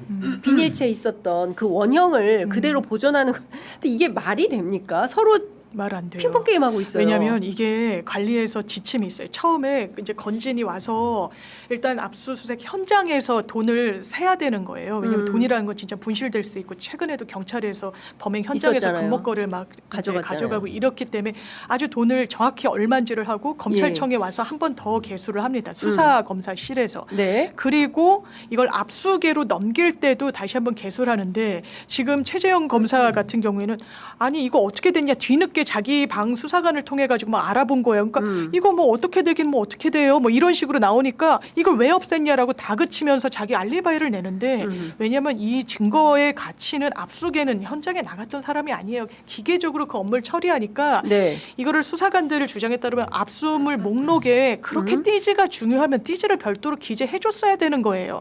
비닐채에 있었던 그 원형을 그대로 보존하는 거. 근데 이게 말이 됩니까? 서로 말 안 돼요. 핑퐁 게임 하고 있어요. 왜냐하면 이게 관리에서 지침이 있어요. 처음에 이제 건진이 와서 일단 압수수색 현장에서 돈을 세야 되는 거예요. 왜냐하면 돈이라는 건 진짜 분실될 수 있고 최근에도 경찰에서 범행 현장에서 있었잖아요. 금목걸이를 막 이제 가져갔잖아요. 가져가고 이렇기 때문에 아주 돈을 정확히 얼마인지를 하고 검찰청에 와서 한 번 더 개수를 합니다. 수사검사실에서. 네. 그리고 이걸 압수계로 넘길 때도 다시 한번 개수를 하는데 지금 최재형 검사 같은 경우에는 아니 이거 어떻게 됐냐 뒤늦게 자기 방 수사관을 통해 가지고 막 알아본 거예요. 그러니까 이거 뭐 어떻게 되긴 뭐 어떻게 돼요. 뭐 이런 식으로 나오니까 이걸 왜 없앴냐라고 다그치면서 자기 알리바이를 내는데 왜냐하면 이 증거의 가치는 압수계는 현장에 나갔던 사람이 아니에요. 기계적으로 그 업무를 처리하니까 네. 이거를 수사관들을 주장에 따르면 압수물 목록에 그렇게 띠지가 중요하면 띠지를 별도로 기재해줬어야 되는 거예요.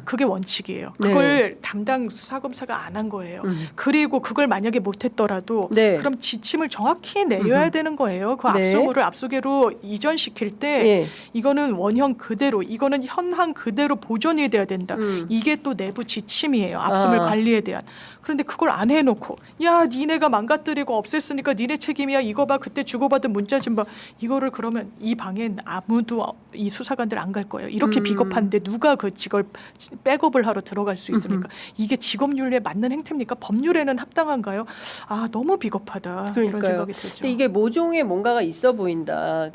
그게 원칙이에요. 네. 그걸 담당 수사검사가 안 한 거예요. 그리고 그걸 만약에 못했더라도 네. 그럼 지침을 정확히 내려야 되는 거예요. 그 네. 압수물을 압수계로 이전시킬 때 예. 이거는 원형 그대로 이거는 현황 그대로 보존이 돼야 된다. 이게 또 내부 지침이에요. 압수물 관리에 대한. 그런데 그걸 안 해놓고 야 니네가 망가뜨리고 없앴으니까 니네 책임이야. 이거 봐 그때 주고받은 문자 좀 봐. 이거를 그러면 이 방엔 아무도 이 수사관들 안 갈 거예요. 이렇게 비겁한데 누가 그 직을 백업을 하러 들어갈 수 있습니까? 이게 직업윤리에 맞는 행태입니까? 법률에는 합당한가요? 너무 비겁하다. 이런 그러니까요. 생각이 들죠. 근데 이게 모종의 뭔가가 있어 보인다.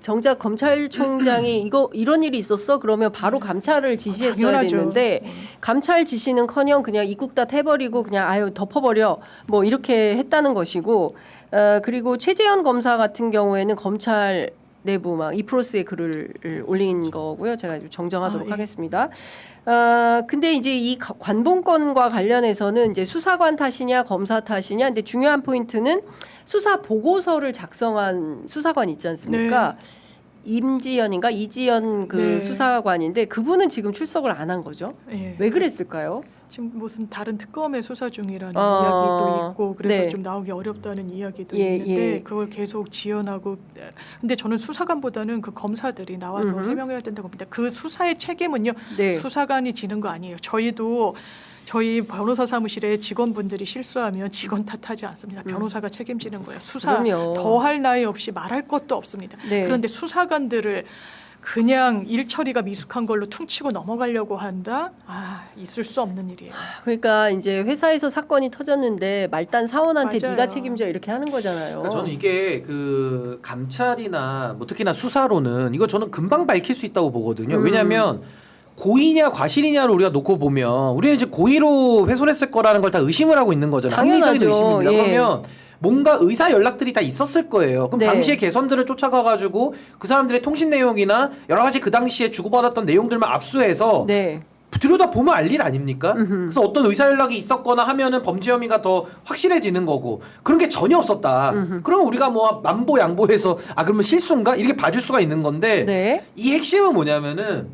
정작 검찰총장이 이런 일이 있었어? 그러면 바로 감찰을 지시했어야 당연하죠. 됐는데 감찰 지시는커녕 그냥 입국다 해버리고 그냥 덮어버려 뭐 이렇게 했다는 것이고 그리고 최재현 검사 같은 경우에는 검찰 내부 막 이프로스에 글을 올린 거고요. 제가 좀 정정하도록 예. 하겠습니다. 근데 이제 이 관봉권과 관련해서는 이제 수사관 탓이냐 검사 탓이냐. 근데 중요한 포인트는 수사 보고서를 작성한 수사관 있지 않습니까? 임지연인가 이지연 네. 수사관인데 그분은 지금 출석을 안 한 거죠. 예. 왜 그랬을까요? 지금 무슨 다른 특검의 수사 중이라는 이야기도 있고 그래서 네. 좀 나오기 어렵다는 이야기도 예, 있는데 예. 그걸 계속 지연하고 근데 저는 수사관보다는 그 검사들이 나와서 해명해야 된다고 봅니다. 그 수사의 책임은요 네. 수사관이 지는 거 아니에요. 저희 변호사 사무실에 직원분들이 실수하면 직원 탓하지 않습니다. 변호사가 책임지는 거예요. 수사 그럼요. 더할 나위 없이 말할 것도 없습니다. 네. 그런데 수사관들을 그냥 일 처리가 미숙한 걸로 퉁치고 넘어가려고 한다? 있을 수 없는 일이에요. 그러니까 이제 회사에서 사건이 터졌는데 말단 사원한테 맞아요. 네가 책임져 이렇게 하는 거잖아요. 그러니까 저는 이게 그 감찰이나 뭐 특히나 수사로는 이거 저는 금방 밝힐 수 있다고 보거든요. 왜냐하면 고의냐 과실이냐를 우리가 놓고 보면 우리는 이제 고의로 훼손했을 거라는 걸 다 의심을 하고 있는 거잖아요. 당연하죠. 합리적인 의심입니다. 예. 그러면 뭔가 의사 연락들이 다 있었을 거예요. 그럼 네. 당시에 개선들을 쫓아가가지고 그 사람들의 통신 내용이나 여러 가지 그 당시에 주고받았던 내용들만 압수해서 네. 들여다 보면 알 일 아닙니까? 그래서 어떤 의사 연락이 있었거나 하면은 범죄 혐의가 더 확실해지는 거고 그런 게 전혀 없었다. 그러면 우리가 뭐 만보 양보해서 그러면 실수인가 이렇게 봐줄 수가 있는 건데 네. 이 핵심은 뭐냐면은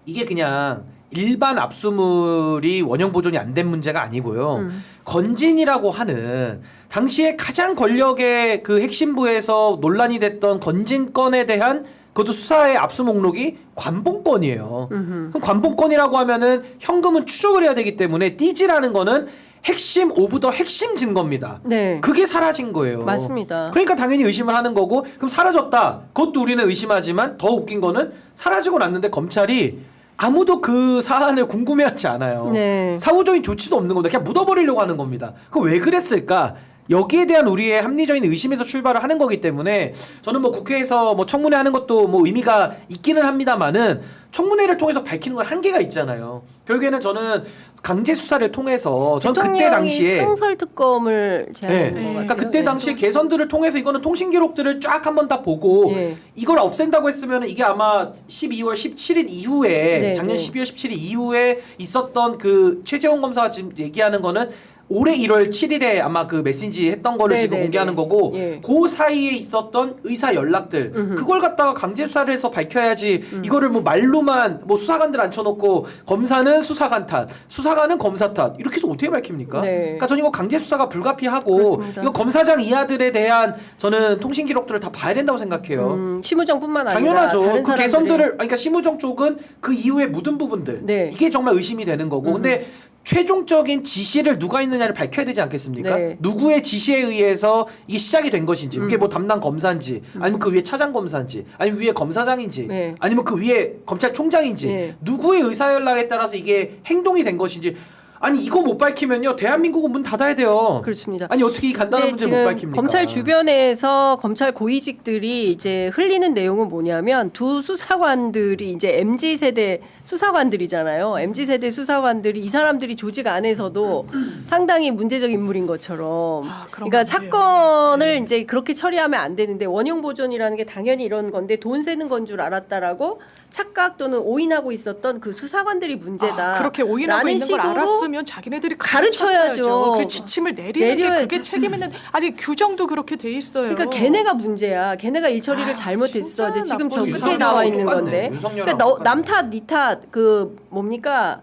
이게 그냥 일반 압수물이 원형 보존이 안 된 문제가 아니고요. 건진이라고 하는 당시에 가장 권력의 그 핵심부에서 논란이 됐던 건진 건에 대한 그것도 수사의 압수 목록이 관봉건이에요. 그럼 관봉건이라고 하면은 현금은 추적을 해야 되기 때문에 띠지라는 거는 핵심 오브 더 핵심 증거입니다. 네. 그게 사라진 거예요. 맞습니다. 그러니까 당연히 의심을 하는 거고 그럼 사라졌다. 그것도 우리는 의심하지만 더 웃긴 거는 사라지고 났는데 검찰이 아무도 그 사안을 궁금해하지 않아요. 네. 사후적인 조치도 없는 겁니다. 그냥 묻어버리려고 하는 겁니다. 그 왜 그랬을까? 여기에 대한 우리의 합리적인 의심에서 출발을 하는 거기 때문에 저는 뭐 국회에서 뭐 청문회 하는 것도 뭐 의미가 있기는 합니다만은 청문회를 통해서 밝히는 건 한계가 있잖아요. 결국에는 저는 강제 수사를 통해서 전 그때 당시에 상설 특검을 제안한 네. 것 같아요. 그러니까 그때 당시에 개선들을 통해서 이거는 통신 기록들을 쫙 한번 다 보고 예. 이걸 없앤다고 했으면 이게 아마 12월 17일 이후에 네, 작년 네. 12월 17일 이후에 있었던 그 최재원 검사가 지금 얘기하는 거는 올해 1월 7일에 아마 그 메신지 했던 거를 네, 지금 네, 공개하는 네. 거고 예. 그 사이에 있었던 의사 연락들 그걸 갖다가 강제 수사를 해서 밝혀야지 이거를 뭐 말로만 뭐 수사관들 앉혀놓고 검사는 수사관 탓 수사관은 검사 탓 이렇게 해서 어떻게 밝힙니까? 네. 그러니까 저는 이거 강제 수사가 불가피하고 그렇습니다. 이거 검사장 이하들에 대한 저는 통신 기록들을 다 봐야 된다고 생각해요. 심우정뿐만 아니라 당연하죠. 다른 그 사람들의 개선들을 그러니까 심우정 쪽은 그 이후에 묻은 부분들 네. 이게 정말 의심이 되는 거고 근데 최종적인 지시를 누가 했느냐를 밝혀야 되지 않겠습니까? 네. 누구의 지시에 의해서 이게 시작이 된 것인지 그게 뭐 담당 검사인지 아니면 그 위에 차장 검사인지 아니면 위에 검사장인지 네. 아니면 그 위에 검찰총장인지 네. 누구의 의사연락에 따라서 이게 행동이 된 것인지 아니 이거 못 밝히면요 대한민국은 문 닫아야 돼요. 그렇습니다. 아니 어떻게 이 간단한 근데 문제를 못 지금 밝힙니까? 검찰 주변에서 검찰 고위직들이 이제 흘리는 내용은 뭐냐면 두 수사관들이 이제 MZ 세대 수사관들이잖아요. MZ 세대 수사관들이 이 사람들이 조직 안에서도 상당히 문제적 인물인 것처럼. 아, 그런 그러니까 건데요. 사건을 네. 이제 그렇게 처리하면 안 되는데 원형 보존이라는 게 당연히 이런 건데 돈 세는 건 줄 알았다라고 착각 또는 오인하고 있었던 그 수사관들이 문제다. 아, 그렇게 오인하고 라는 있는 걸 식으로 알았으면 자기네들이 가르쳐야죠. 그 지침을 내리는 게 내려야- 그게 책임 있는 아니 규정도 그렇게 돼 있어요. 그러니까 걔네가 문제야. 걔네가 일 처리를 잘못했어. 진짜 이제 지금 저 나쁜 끝에 윤석열하고 나와 있는 똑같네. 건데. 윤석열하고 그러니까 남 똑같네. 탓, 니 탓, 그 뭡니까?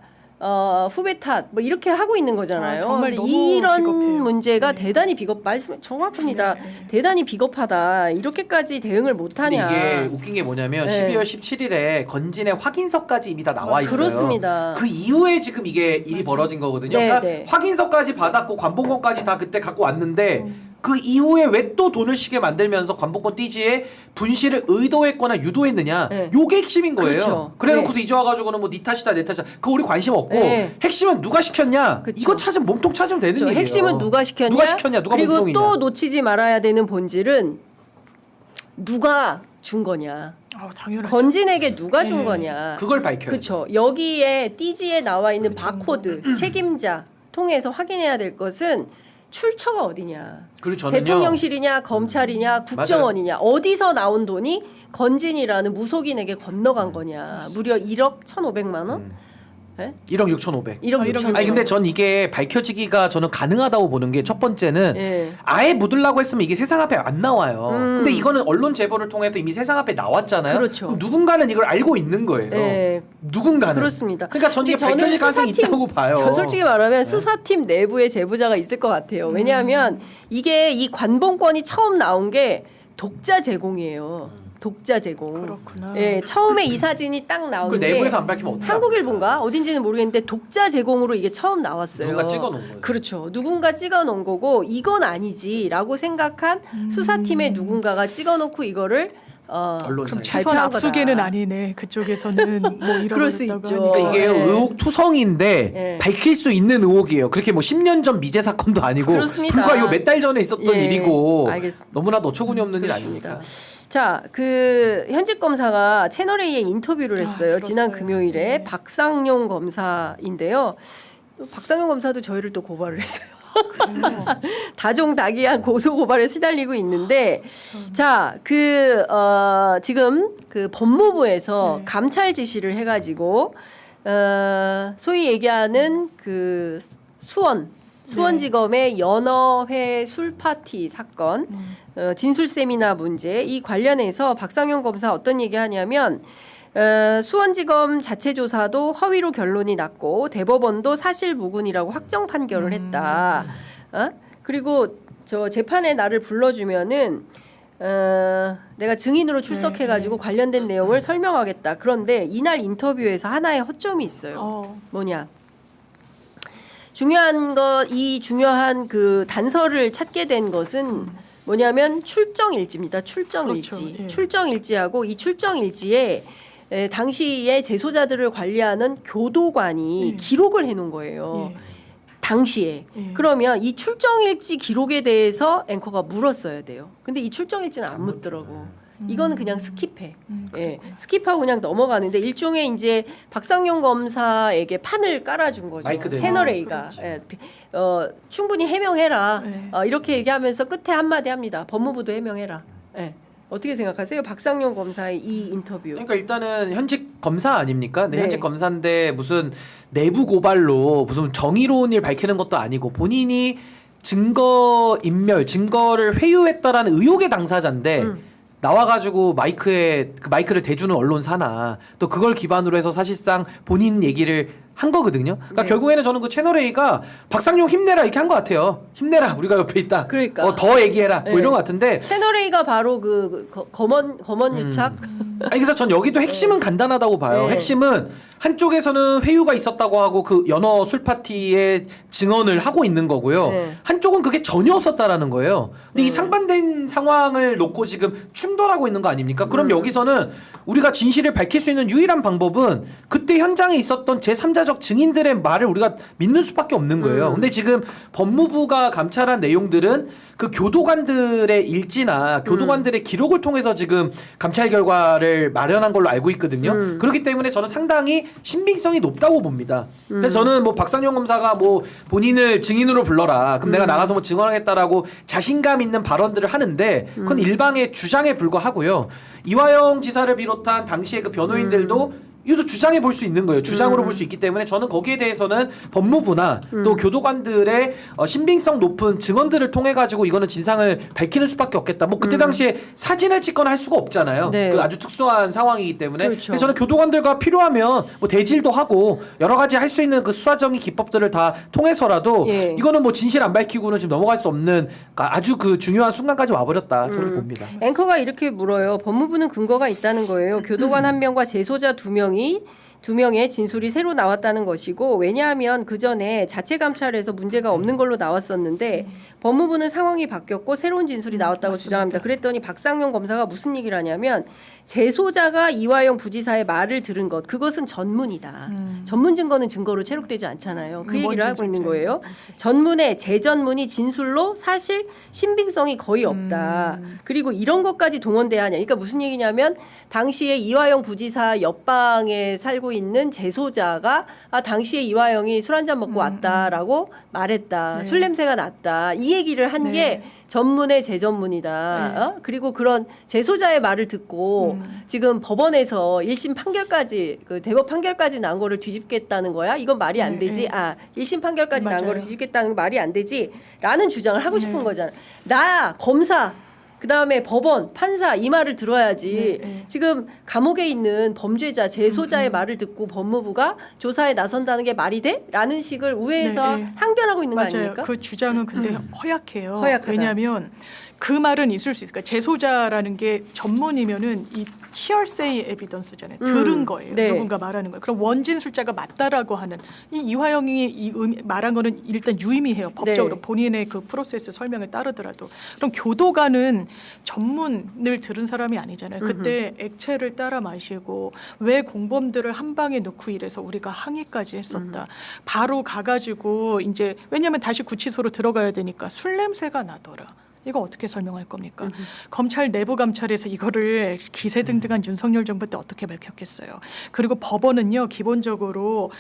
후배 탓, 뭐 이렇게 하고 있는 거잖아요. 아, 정말 근데 너무 이런 비겁해요. 문제가 네. 대단히 말씀 정확합니다. 네, 네. 대단히 비겁하다. 이렇게까지 대응을 근데 못하냐. 이게 웃긴 게 뭐냐면 네. 12월 17일에 건진의 확인서까지 이미 다 나와 있어요. 그렇습니다. 그 이후에 지금 이게 일이 벌어진 거거든요. 네, 그러니까 네. 확인서까지 받았고 관봉권까지 다 그때 갖고 왔는데 그 이후에 왜 또 돈을 쉬게 만들면서 관봉권 띠지에 분실을 의도했거나 유도했느냐. 네. 요게 핵심인 거예요. 그렇죠. 그래놓고도 네. 이제 와가지고는 뭐 니 탓이다 내 탓이다. 그거 우리 관심 없고 네. 핵심은 누가 시켰냐. 그쵸. 이거 찾으면 몸통 찾으면 되는 그렇죠. 얘기예요. 핵심은 누가 시켰냐? 누가 그리고 몸통이냐. 또 놓치지 말아야 되는 본질은 누가 준 거냐. 당연하죠. 건진에게 누가 준 네. 거냐. 그걸 밝혀야 그렇죠. 여기에 띠지에 나와 있는 그렇죠. 바코드 책임자 통해서 확인해야 될 것은 출처가 어디냐. 그리고 저는요. 대통령실이냐 검찰이냐 국정원이냐 어디서 나온 돈이 건진이라는 무속인에게 건너간 거냐. 무려 1억 1,500만 원? 네? 1억 6,500. 1억 1억 6천. 아니 근데 전 이게 밝혀지기가 저는 가능하다고 보는 게 첫 번째는 예. 아예 묻으려고 했으면 이게 세상 앞에 안 나와요. 음. 근데 이거는 언론 제보를 통해서 이미 세상 앞에 나왔잖아요. 그렇죠. 그럼 누군가는 이걸 알고 있는 거예요. 예. 누군가는. 그렇습니다. 그러니까 전 이게 근데 저는 밝혀질 가능성이 수사팀- 있다고 봐요. 저 솔직히 말하면 수사팀 내부에 제보자가 있을 것 같아요. 왜냐하면 이게 이 관봉권이 처음 나온 게 독자 제공이에요. 독자 제공. 그렇구나. 예, 처음에 이 사진이 딱 나온 그걸 게 내부에서 안 밝히면 어떻게 한국일보인가 어딘지는 모르겠는데 독자 제공으로 이게 처음 나왔어요. 누군가 찍어놓은 거예요. 그렇죠. 누군가 찍어놓은 거고 이건 아니지라고 생각한 수사팀의 누군가가 찍어놓고 이거를 언론사에. 그럼 발표한 최소한 압수계는 거다. 아니네. 그쪽에서는 뭐 그럴 수 잃어버렸다고 있죠. 하니까. 그러니까 이게 예. 의혹 투성인데 예. 밝힐 수 있는 의혹이에요. 그렇게 뭐 10년 전 미제 사건도 아니고 그렇습니다. 불과 요 몇 달 전에 있었던 예, 일이고 알겠습니다. 너무나도 어처구니 없는 일 그렇습니다. 아닙니까? 자, 그 현직 검사가 채널 A에 인터뷰를 했어요. 들었어요. 지난 금요일에 네. 박상용 검사인데요. 박상용 검사도 저희를 또 고발을 했어요. 그래요. 다종다기한 고소 고발에 시달리고 있는데, 자, 지금 그 법무부에서 네. 감찰 지시를 해가지고 소위 얘기하는 그 수원지검의 연어회 술파티 사건, 진술 세미나 문제 이 관련해서 박상용 검사 어떤 얘기하냐면 수원지검 자체 조사도 허위로 결론이 났고 대법원도 사실무근이라고 확정 판결을 했다. 그리고 저 재판에 나를 불러주면은 내가 증인으로 출석해가지고 관련된 내용을 설명하겠다. 그런데 이날 인터뷰에서 하나의 허점이 있어요. 뭐냐? 이 중요한 그 단서를 찾게 된 것은 뭐냐면 출정일지입니다. 출정일지. 그렇죠. 예. 출정일지하고 이 출정일지에 당시에 재소자들을 관리하는 교도관이 기록을 해놓은 거예요. 당시에. 그러면 이 출정일지 기록에 대해서 앵커가 물었어야 돼요. 근데 이 출정일지는 안 묻더라고. 이거는 그냥 스킵해. 예, 스킵하고 그냥 넘어가는데 일종의 이제 박상용 검사에게 판을 깔아준 거죠. 마이크 대고. 채널 A가 충분히 해명해라. 이렇게 얘기하면서 끝에 한마디 합니다. 법무부도 해명해라. 예. 어떻게 생각하세요? 박상용 검사의 이 인터뷰. 그러니까 일단은 현직 검사 아닙니까? 네. 네. 현직 검사인데 무슨 내부 고발로 무슨 정의로운 일 밝히는 것도 아니고 본인이 증거 인멸, 증거를 회유했다라는 의혹의 당사자인데 나와가지고 마이크를 대주는 언론사나 또 그걸 기반으로 해서 사실상 본인 얘기를 한 거거든요. 그러니까 네. 결국에는 저는 그 채널 A가 박상용 힘내라 이렇게 한 것 같아요. 힘내라, 우리가 옆에 있다. 그러니까. 더 얘기해라. 뭐 네. 이런 것 같은데. 채널 A가 바로 검언 유착. 아니 그래서 전 여기도 핵심은 간단하다고 봐요. 네. 핵심은 한쪽에서는 회유가 있었다고 하고 그 연어 술 파티에 증언을 하고 있는 거고요. 네. 한쪽은 그게 전혀 없었다라는 거예요. 근데 이 상반된 상황을 놓고 지금 충돌하고 있는 거 아닙니까? 그럼 여기서는 우리가 진실을 밝힐 수 있는 유일한 방법은 그때 현장에 있었던 제3자적 증인들의 말을 우리가 믿는 수밖에 없는 거예요. 근데 지금 법무부가 감찰한 내용들은 그 교도관들의 일지나 교도관들의 기록을 통해서 지금 감찰 결과를 마련한 걸로 알고 있거든요. 그렇기 때문에 저는 상당히 신빙성이 높다고 봅니다. 그래서 저는 뭐 박상용 검사가 뭐 본인을 증인으로 불러라. 그럼 내가 나가서 뭐 증언하겠다라고 자신감 있는 발언들을 하는데 그건 일방의 주장에 불과하고요. 이화영 지사를 비롯한 당시의 그 변호인들도 이것도 주장해 볼 수 있는 거예요. 주장으로 볼 수 있기 때문에 저는 거기에 대해서는 법무부나 또 교도관들의 신빙성 높은 증언들을 통해 가지고 이거는 진상을 밝히는 수밖에 없겠다. 뭐 그때 당시에 사진을 찍거나 할 수가 없잖아요. 네. 그 아주 특수한 상황이기 때문에 그렇죠. 그래서 저는 교도관들과 필요하면 뭐 대질도 하고 여러 가지 할 수 있는 그 수사적인 기법들을 다 통해서라도 예. 이거는 뭐 진실 안 밝히고는 지금 넘어갈 수 없는 아주 그 중요한 순간까지 와버렸다. 저렇게 봅니다. 앵커가 이렇게 물어요. 법무부는 근거가 있다는 거예요. 교도관 1명과 재소자 2명의 진술이 새로 나왔다는 것이고 왜냐하면 그 전에 자체 감찰에서 문제가 없는 걸로 나왔었는데 법무부는 상황이 바뀌었고 새로운 진술이 나왔다고 주장합니다. 그랬더니 박상용 검사가 무슨 얘기를 하냐면 재소자가 이화영 부지사의 말을 들은 것 그것은 전문이다. 전문 증거는 증거로 체록되지 않잖아요. 그 얘기를 하고 있는 거예요. 전문의 재전문이 진술로 사실 신빙성이 거의 없다. 그리고 이런 것까지 동원돼야 하냐. 그러니까 무슨 얘기냐면 당시에 이화영 부지사 옆방에 살고 있는 재소자가 당시에 이화영이 술 한잔 먹고 왔다라고 말했다. 네. 술 냄새가 났다. 이 얘기를 한 게 전문의 재전문이다. 그리고 그런 재소자의 말을 듣고 지금 법원에서 1심 판결까지 그 대법 판결까지 난 거를 뒤집겠다는 거야? 이건 말이 안 되지. 1심 판결까지 난 맞아요. 거를 뒤집겠다는 거 말이 안 되지라는 주장을 하고 싶은 거잖아. 나 검사 그다음에 법원, 판사 이 말을 들어야지. 지금 감옥에 있는 범죄자, 재소자의 말을 듣고 법무부가 조사에 나선다는 게 말이 돼? 라는 식을 우회해서 항변하고 있는 거 맞아요. 아닙니까? 그 주장은 근데 허약해요. 허약하다. 왜냐하면 그 말은 있을 수 있을까? 재소자라는 게 전문이면은 이 hearsay evidence잖아요. 들은 거예요. 네. 누군가 말하는 거예요. 그럼 원진 술자가 맞다라고 하는 이 이화영이 말한 거는 일단 유의미해요. 법적으로 네. 본인의 그 프로세스 설명에 따르더라도. 그럼 교도관은 전문을 들은 사람이 아니잖아요. 그때 액체를 따라 마시고 왜 공범들을 한 방에 넣고 이래서 우리가 항의까지 했었다. 바로 가가지고 이제 왜냐하면 다시 구치소로 들어가야 되니까 술 냄새가 나더라. 이거 어떻게 설명할 겁니까? 검찰 내부 감찰에서 이거를 기세등등한 윤석열 정부 때 어떻게 밝혔겠어요? 그리고 법원은요 기본적으로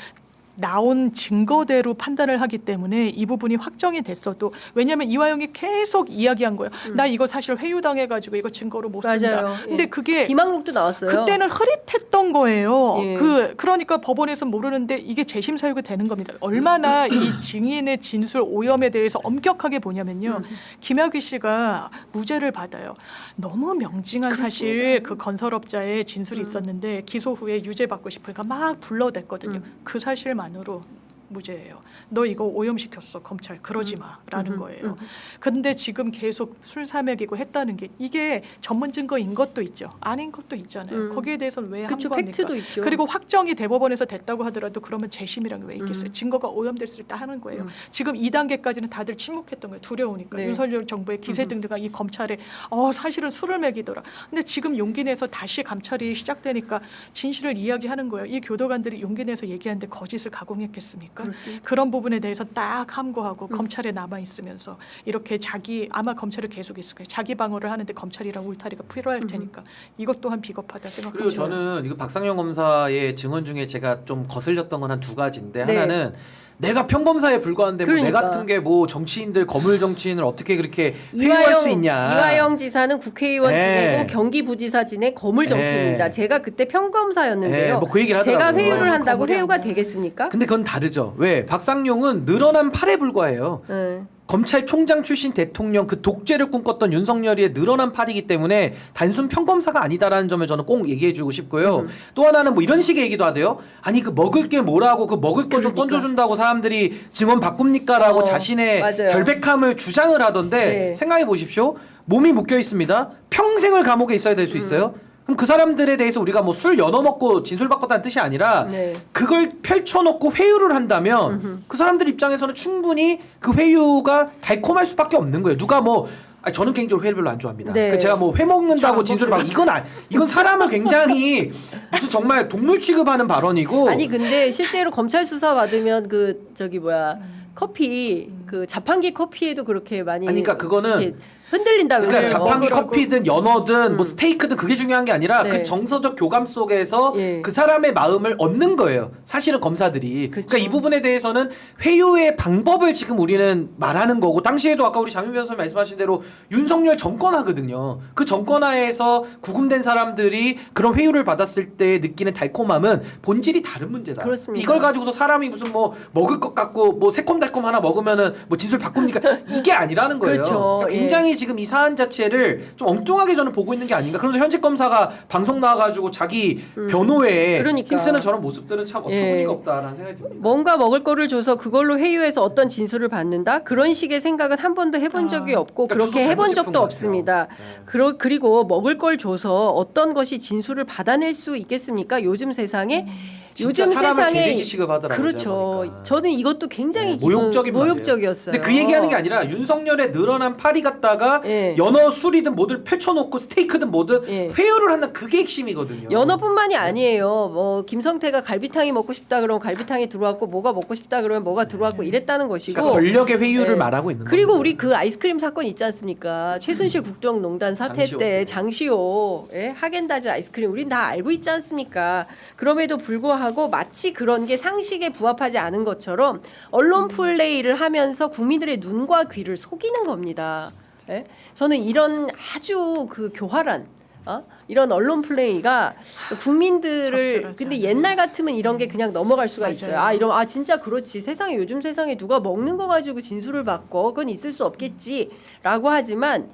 나온 증거대로 판단을 하기 때문에 이 부분이 확정이 됐어도 왜냐하면 이화영이 계속 이야기한 거예요. 나 이거 사실 회유당해가지고 이거 증거로 못 쓴다. 맞아요. 근데 예. 그게 비망록도 나왔어요. 그때는 흐릿했던 거예요. 예. 그러니까 법원에서 모르는데 이게 재심 사유가 되는 겁니다. 얼마나 이 증인의 진술 오염에 대해서 엄격하게 보냐면요. 김학의 씨가 무죄를 받아요. 너무 명징한 사실 그 건설업자의 진술이 있었는데 기소 후에 유죄 받고 싶으니까 막 불러댔거든요. 그 사실만으로 무죄예요. 너 이거 오염시켰어 검찰 그러지 마라는 거예요. 근데 지금 계속 술사맥이고 했다는 게 이게 전문 증거인 것도 있죠. 아닌 것도 있잖아요. 거기에 대해서는 왜 그쵸, 함구합니까? 팩트도 있죠. 그리고 확정이 대법원에서 됐다고 하더라도 그러면 재심이란 게 왜 있겠어요? 증거가 오염될 수 있다 하는 거예요. 지금 2단계까지는 다들 침묵했던 거예요. 두려우니까. 네. 윤석열 정부의 기세등등한 이 검찰에 사실은 술을 먹이더라. 근데 지금 용기 내서 다시 감찰이 시작되니까 진실을 이야기하는 거예요. 이 교도관들이 용기 내서 얘기하는데 거짓을 가공했겠습니까? 그렇습니다. 그런 부분에 대해서 딱 함구하고 검찰에 남아 있으면서 이렇게 아마 검찰을 계속 있을 거예요. 자기 방어를 하는데 검찰이랑 울타리가 필요할 테니까 이것 또한 비겁하다 그리고 생각합니다. 저는 이거 박상영 검사의 증언 중에 제가 좀 거슬렸던 건 한 두 가지인데 네. 하나는 내가 평검사에 불과한데 뭐 내 그러니까. 같은 게 뭐 정치인들 거물 정치인을 어떻게 그렇게 회유할 수 있냐. 이화영 지사는 국회의원 네. 지내고 경기부지사 지내 거물 정치인입니다. 네. 제가 그때 평검사였는데요. 네, 뭐그 얘기를 제가 하더라고요. 회유를 한다고 거물이 회유가 아니야. 되겠습니까? 근데 그건 다르죠. 왜? 박상용은 늘어난 팔에 불과해요. 네. 검찰총장 출신 대통령 그 독재를 꿈꿨던 윤석열이의 늘어난 팔이기 때문에 단순 평검사가 아니다라는 점을 저는 꼭 얘기해주고 싶고요. 또 하나는 뭐 이런 식의 얘기도 하대요. 아니 그 먹을 게 뭐라고 그 먹을 거 좀 그러니까. 던져준다고 사람들이 증언 바꿉니까라고 자신의 맞아요. 결백함을 주장을 하던데 네. 생각해 보십시오. 몸이 묶여 있습니다. 평생을 감옥에 있어야 될 수 있어요. 그럼 그 사람들에 대해서 우리가 뭐 술 연어 먹고 진술 바꿨다는 뜻이 아니라 네. 그걸 펼쳐놓고 회유를 한다면 그 사람들 입장에서는 충분히 그 회유가 달콤할 수밖에 없는 거예요. 누가 뭐 저는 개인적으로 회를 별로 안 좋아합니다. 네. 그 제가 뭐 회 먹는다고 진술 막 이건 사람을 굉장히 무슨 정말 동물 취급하는 발언이고 아니 근데 실제로 검찰 수사 받으면 그 저기 뭐야 커피 그 자판기 커피에도 그렇게 많이 아니, 그러니까 그거는 이렇게 흔들린다면서요. 그러니까 자판기 먹으라고. 커피든 연어든 뭐 스테이크든 그게 중요한 게 아니라 네. 그 정서적 교감 속에서 예. 그 사람의 마음을 얻는 거예요. 사실은 검사들이. 그쵸. 그러니까 이 부분에 대해서는 회유의 방법을 지금 우리는 말하는 거고 당시에도 아까 우리 장윤 변호사님 말씀하신 대로 윤석열 정권하거든요. 그 정권하에서 구금된 사람들이 그런 회유를 받았을 때 느끼는 달콤함은 본질이 다른 문제다. 그렇습니다. 이걸 가지고서 사람이 무슨 뭐 먹을 것 같고 뭐 새콤달콤 하나 먹으면은 뭐 진술 바꿉니까? 이게 아니라는 거예요. 그렇죠. 그러니까 굉장히 지금 이 사안 자체를 좀 엉뚱하게 저는 보고 있는 게 아닌가. 그러면서 현직 검사가 방송 나와가지고 자기 변호에 그러니까. 힘쓰는 저런 모습들은 참 예. 어처구니가 없다라는 생각이 듭니다. 뭔가 먹을 거를 줘서 그걸로 회유해서 어떤 진술을 받는다 그런 식의 생각은 한 번도 해본 적이 없고 그러니까 그렇게 주소 해본 잘못 짚은 적도 것 없습니다. 같아요. 네. 그리고 먹을 걸 줘서 어떤 것이 진술을 받아낼 수 있겠습니까? 요즘 세상에 진짜 요즘 사람을 세상에 개돼지 취급하더라고요. 그렇죠. 제가 보니까. 저는 이것도 굉장히 네, 모욕적인 말이에요. 모욕적이었어요. 근데 그 얘기하는 게 아니라 윤석열의 늘어난 팔이 갖다가 예. 연어 술이든 뭐든 펼쳐놓고 스테이크든 뭐든 예. 회유를 한다 그게 핵심이거든요. 연어뿐만이 아니에요. 뭐 김성태가 갈비탕이 먹고 싶다 그러면 갈비탕이 들어왔고 뭐가 먹고 싶다 그러면 뭐가 들어왔고 이랬다는 것이고. 그러니까 권력의 회유를 네. 말하고 있는 거예요. 그리고 우리 그 아이스크림 사건 있지 않습니까? 최순실 국정농단 사태 장시호. 때 장시호 예? 하겐다즈 아이스크림 우린 다 알고 있지 않습니까? 그럼에도 불구하고 마치 그런 게 상식에 부합하지 않은 것처럼 언론 플레이를 하면서 국민들의 눈과 귀를 속이는 겁니다. 예? 저는 이런 아주 그 교활한 이런 언론 플레이가 국민들을 적절하지 근데 않아요. 옛날 같으면 이런 게 그냥 넘어갈 수가 맞아요. 있어요. 이러면 진짜 그렇지. 세상에 요즘 세상에 누가 먹는 거 가지고 진술을 받고 그건 있을 수 없겠지라고 하지만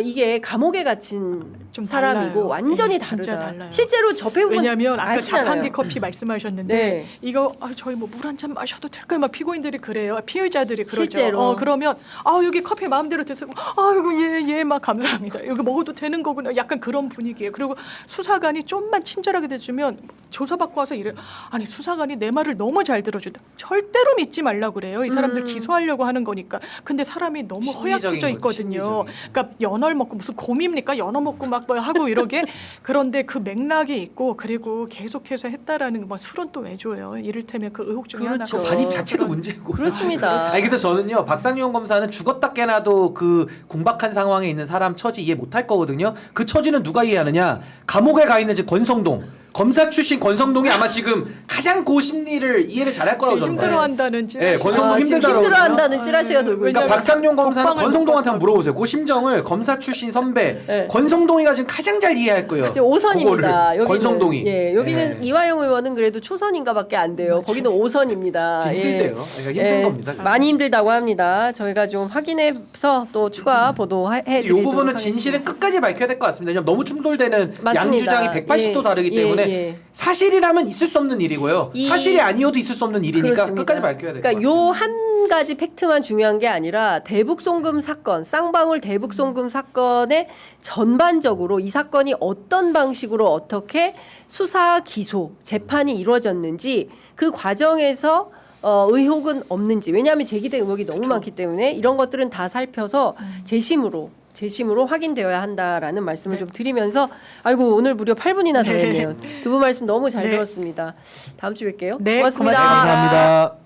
이게 감옥에 gathin 좀 사람이고 달라요. 완전히 네, 진짜 다르다. 달라요. 실제로 접해보면 왜냐하면 아까 아시잖아요. 자판기 커피 말씀하셨는데 네. 이거 저희 뭐 물 한 잔 마셔도 될까요? 막 피고인들이 그래요. 피의자들이 그러죠. 실제로. 그러면 여기 커피 마음대로 드세요. 이거 예막 감사합니다. 여기 먹어도 되는 거구나. 약간 그런 분위기예요. 그리고 수사관이 좀만 친절하게 대주면 조사받고 와서 이래. 아니 수사관이 내 말을 너무 잘 들어준다. 절대로 믿지 말라고 그래요. 이 사람들 기소하려고 하는 거니까. 근데 사람이 너무 심리적인 허약해져 거지, 있거든요. 심리적인. 그러니까 연어를 먹고 무슨 곰입니까? 연어 먹고 막 뭐 하고 이러게. 그런데 그 맥락이 있고 그리고 계속해서 했다라는 거 술은 또 왜 줘요? 이를테면 그 의혹 중에 그렇죠. 하나가 반입 자체도 문제고. 그렇습니다. 아니 그래서 저는요 박상용 검사는 죽었다 깨나도 그 궁박한 상황에 있는 사람 처지 이해 못할 거거든요. 그 처지는 누가 이해하느냐? 감옥에 가 있는 즉 권성동 검사 출신 권성동이 아마 지금 가장 그 심리를 이해를 잘할 거라고 저는 봐요. 힘들어한다는 찌라시. 네, 권성동 지금 힘들다고 힘들어한다는 찌라시가 돌고 그러니까 있어요. 박상용 검사는 독방을 권성동한테 한번 못 물어보세요. 그 심정을 검사 출신 선배 네. 권성동이가 지금 가장 잘 이해할 거예요. 지금 5선입니다. 그거를. 여기는 권성동이. 예, 여기는 예. 이화영 의원은 그래도 초선인가밖에 안 돼요. 거기는 5선입니다. 힘들대요. 그러니까 힘든 겁니다. 많이 힘들다고 합니다. 저희가 좀 확인해서 또 추가 보도해 이 드리도록 부분은 하겠습니다. 진실은 끝까지 밝혀야 될 것 같습니다. 왜냐면 너무 충돌되는 맞습니다. 양 주장이 180도 예, 다르기 예, 때문에 예. 사실이라면 있을 수 없는 일이고요. 이- 사실이 아니어도 있을 수 없는 일이니까 그렇습니다. 끝까지 밝혀야 될 것 그러니까 같아요. 요 한 가지 팩트만 중요한 게 아니라 대북 송금 사건, 쌍방울 대북 송금 사건의 전반적으로 이 사건이 어떤 방식으로 어떻게 수사, 기소, 재판이 이루어졌는지 그 과정에서 의혹은 없는지, 왜냐하면 제기된 의혹이 너무 많기 때문에 이런 것들은 다 살펴서 재심으로 확인되어야 한다라는 말씀을 좀 드리면서, 아이고 오늘 무려 8분이나 더 했네요. 두 분 말씀 너무 잘 네. 들었습니다. 다음 주 뵐게요. 네, 고맙습니다. 고맙습니다. 감사합니다.